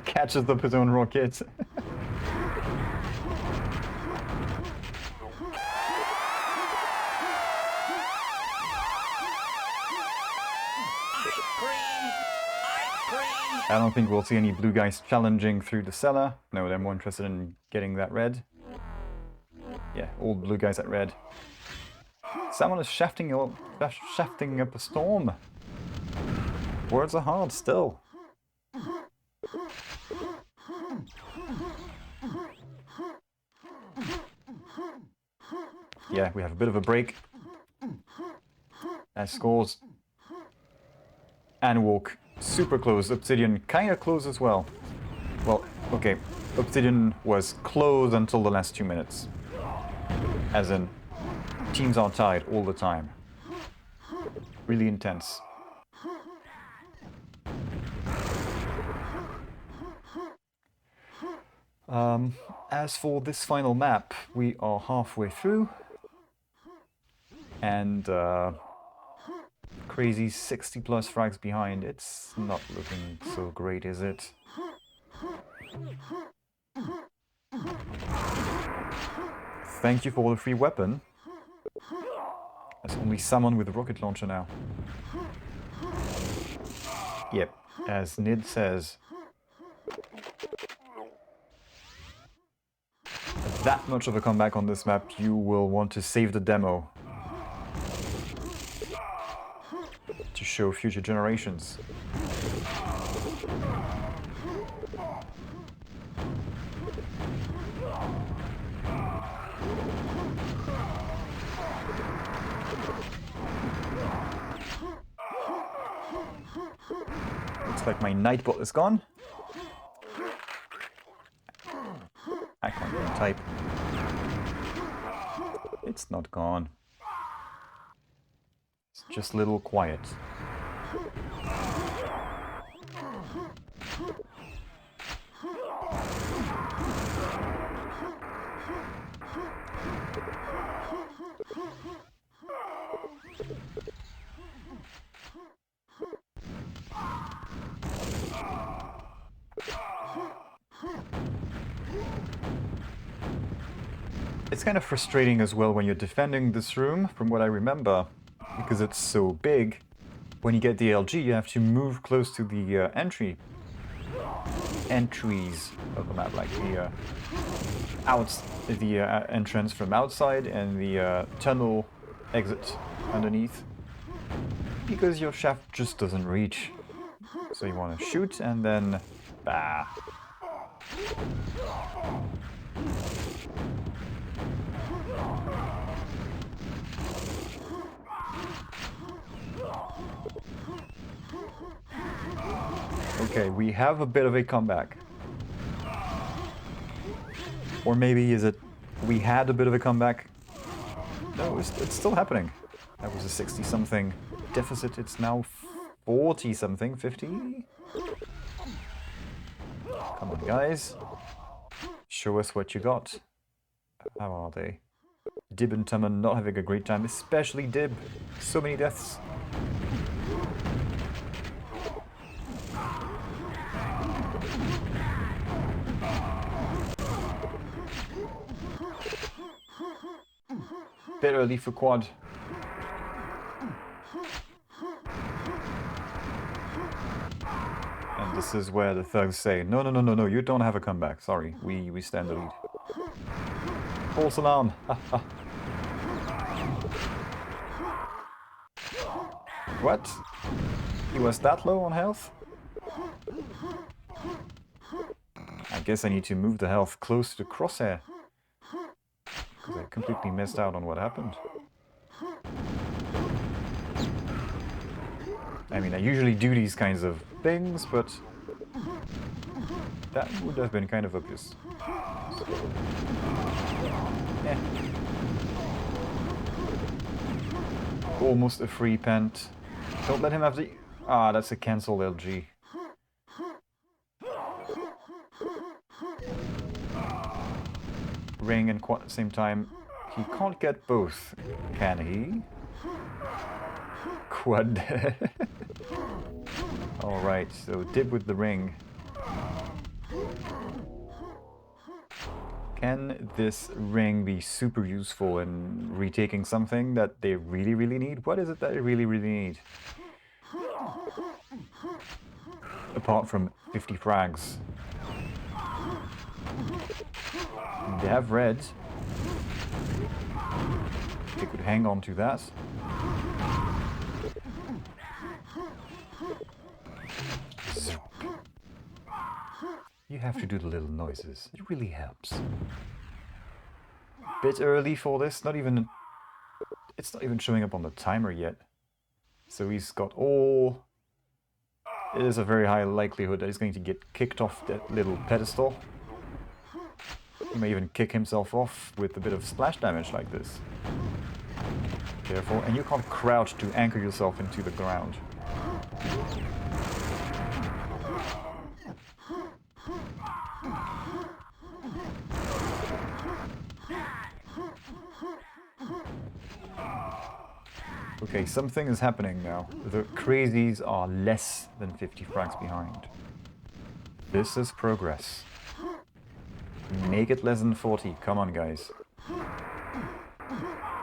[SPEAKER 1] Catches the Python rocket. I don't think we'll see any blue guys challenging through the cellar. No, they're more interested in getting that red. Yeah, all blue guys at red. Someone is shafting up a storm. Words are hard still. Yeah, we have a bit of a break. As scores. Anwalk, super close. Obsidian, kinda close as well. Well, okay. Obsidian was close until the last 2 minutes. As in, teams are tied all the time. Really intense. As for this final map, we are halfway through. And Crazies 60 plus frags behind. It's not looking so great, is it? Thank you for the free weapon. There's only someone with a rocket launcher now. Yep, as Nid says. That much of a comeback on this map, you will want to save the demo to show future generations. Looks like my Nightbot is gone. I can't even type. It's not gone. It's just a little quiet. It's kind of frustrating as well when you're defending this room, from what I remember, because it's so big. When you get the LG, you have to move close to the entries of the map, like the entrance from outside and the tunnel exit underneath, because your shaft just doesn't reach. So you want to shoot and then, bah. Okay, we have a bit of a comeback. Or maybe is it we had a bit of a comeback? No, it's still happening. That was a 60-something deficit. It's now 40-something, 50? Come on, guys. Show us what you got. How are they? Dib and Toma not having a great time, especially Dib. So many deaths. Bit early for quad. And the this is where the thugs say, no, no, no, no, no, you don't have a comeback. Sorry, we stand the lead. False alarm. What? He was that low on health? I guess I need to move the health close to the crosshair. Because I completely missed out on what happened. I mean, I usually do these kinds of things, but that would have been kind of obvious. Eh. Almost a free pent. Don't let him have the... Ah, that's a cancel LG. Ring and quad at the same time. He can't get both, can he? Quad. Alright, so dib with the ring. Can this ring be super useful in retaking something that they really, really need? What is it that they really, really need? Apart from 50 frags. They have red. They could hang on to that. You have to do the little noises. It really helps. Bit early for this. Not even... It's not even showing up on the timer yet. So he's got all... It is a very high likelihood that he's going to get kicked off that little pedestal. He may even kick himself off with a bit of splash damage like this. Careful. And you can't crouch to anchor yourself into the ground. Okay, something is happening now. The Crazies are less than 50 frags behind. This is progress. Make it less than 40. Come on, guys.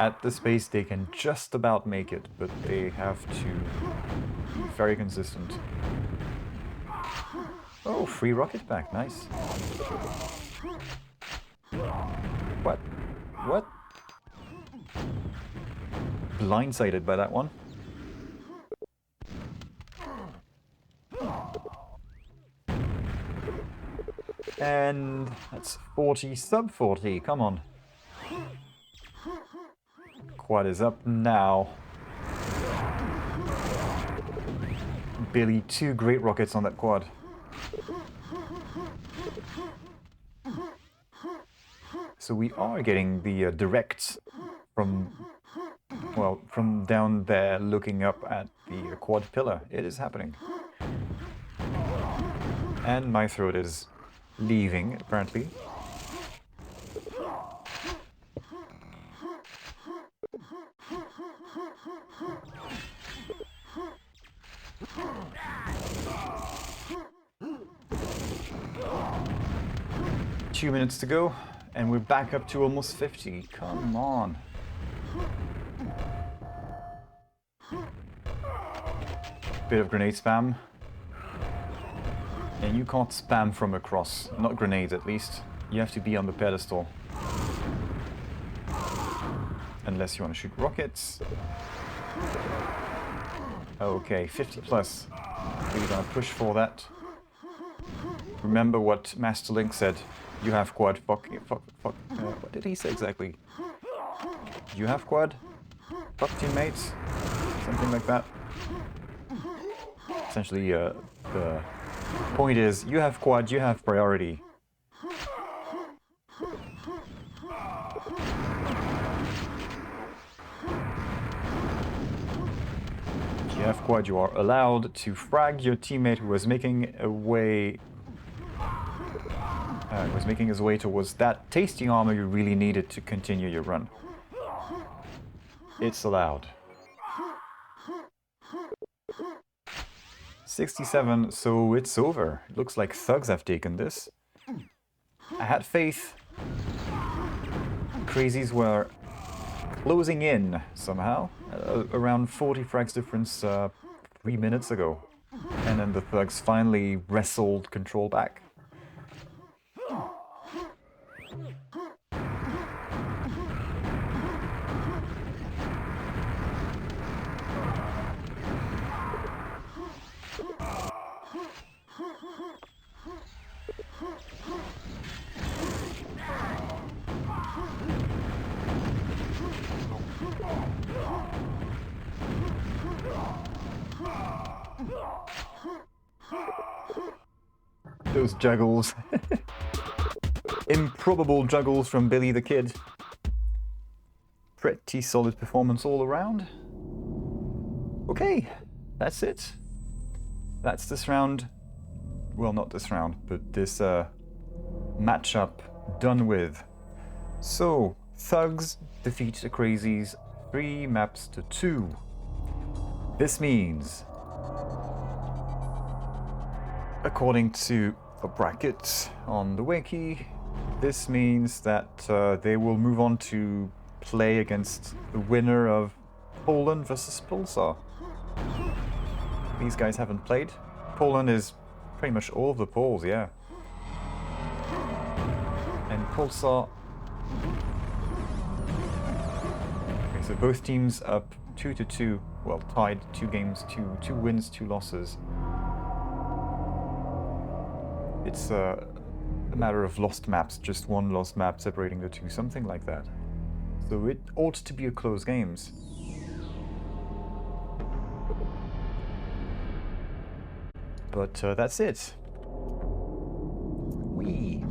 [SPEAKER 1] At this pace, they can just about make it, but they have to be very consistent. Oh, free rocket back. Nice. What? What? Blindsided by that one. And that's 40, sub 40, come on. Quad is up now. Billy, 2 great rockets on that quad. So we are getting the direct from... Well, from down there looking up at the quad pillar. It is happening. And my throat is leaving, apparently. Two minutes to go, and we're back up to almost 50. Come on. Bit of grenade spam. And you can't spam from across. Not grenades, at least. You have to be on the pedestal. Unless you want to shoot rockets. Okay, 50 plus. We're gonna push for that. Remember what Master Link said. You have quad. Fuck. What did he say exactly? You have quad? Fuck teammates? Something like that. Essentially, the point is, you have quad, you have priority. If you have quad, you are allowed to frag your teammate who was making a way... was making his way towards that tasty armor you really needed to continue your run. It's allowed. 67, so it's over. It looks like thugs have taken this. I had faith. Crazies were closing in somehow. Around 40 frags difference 3 minutes ago. And then the thugs finally wrestled control back. Those juggles. Improbable juggles from Billy the Kid. Pretty solid performance all around. Okay, that's it. That's this round. Well, not this round, but this matchup done with. So, Thugs defeat the Crazies 3 maps to 2. This means, according to the bracket on the wiki, this means that they will move on to play against the winner of Poland versus Pulsar. These guys haven't played. Poland is pretty much all of the Poles, yeah. And Pulsar... Okay, so both teams up 2-2. Well, tied, 2 games, 2 wins, 2 losses. It's a matter of lost maps, just 1 lost map separating the 2, something like that. So it ought to be a close games. But that's it. Whee!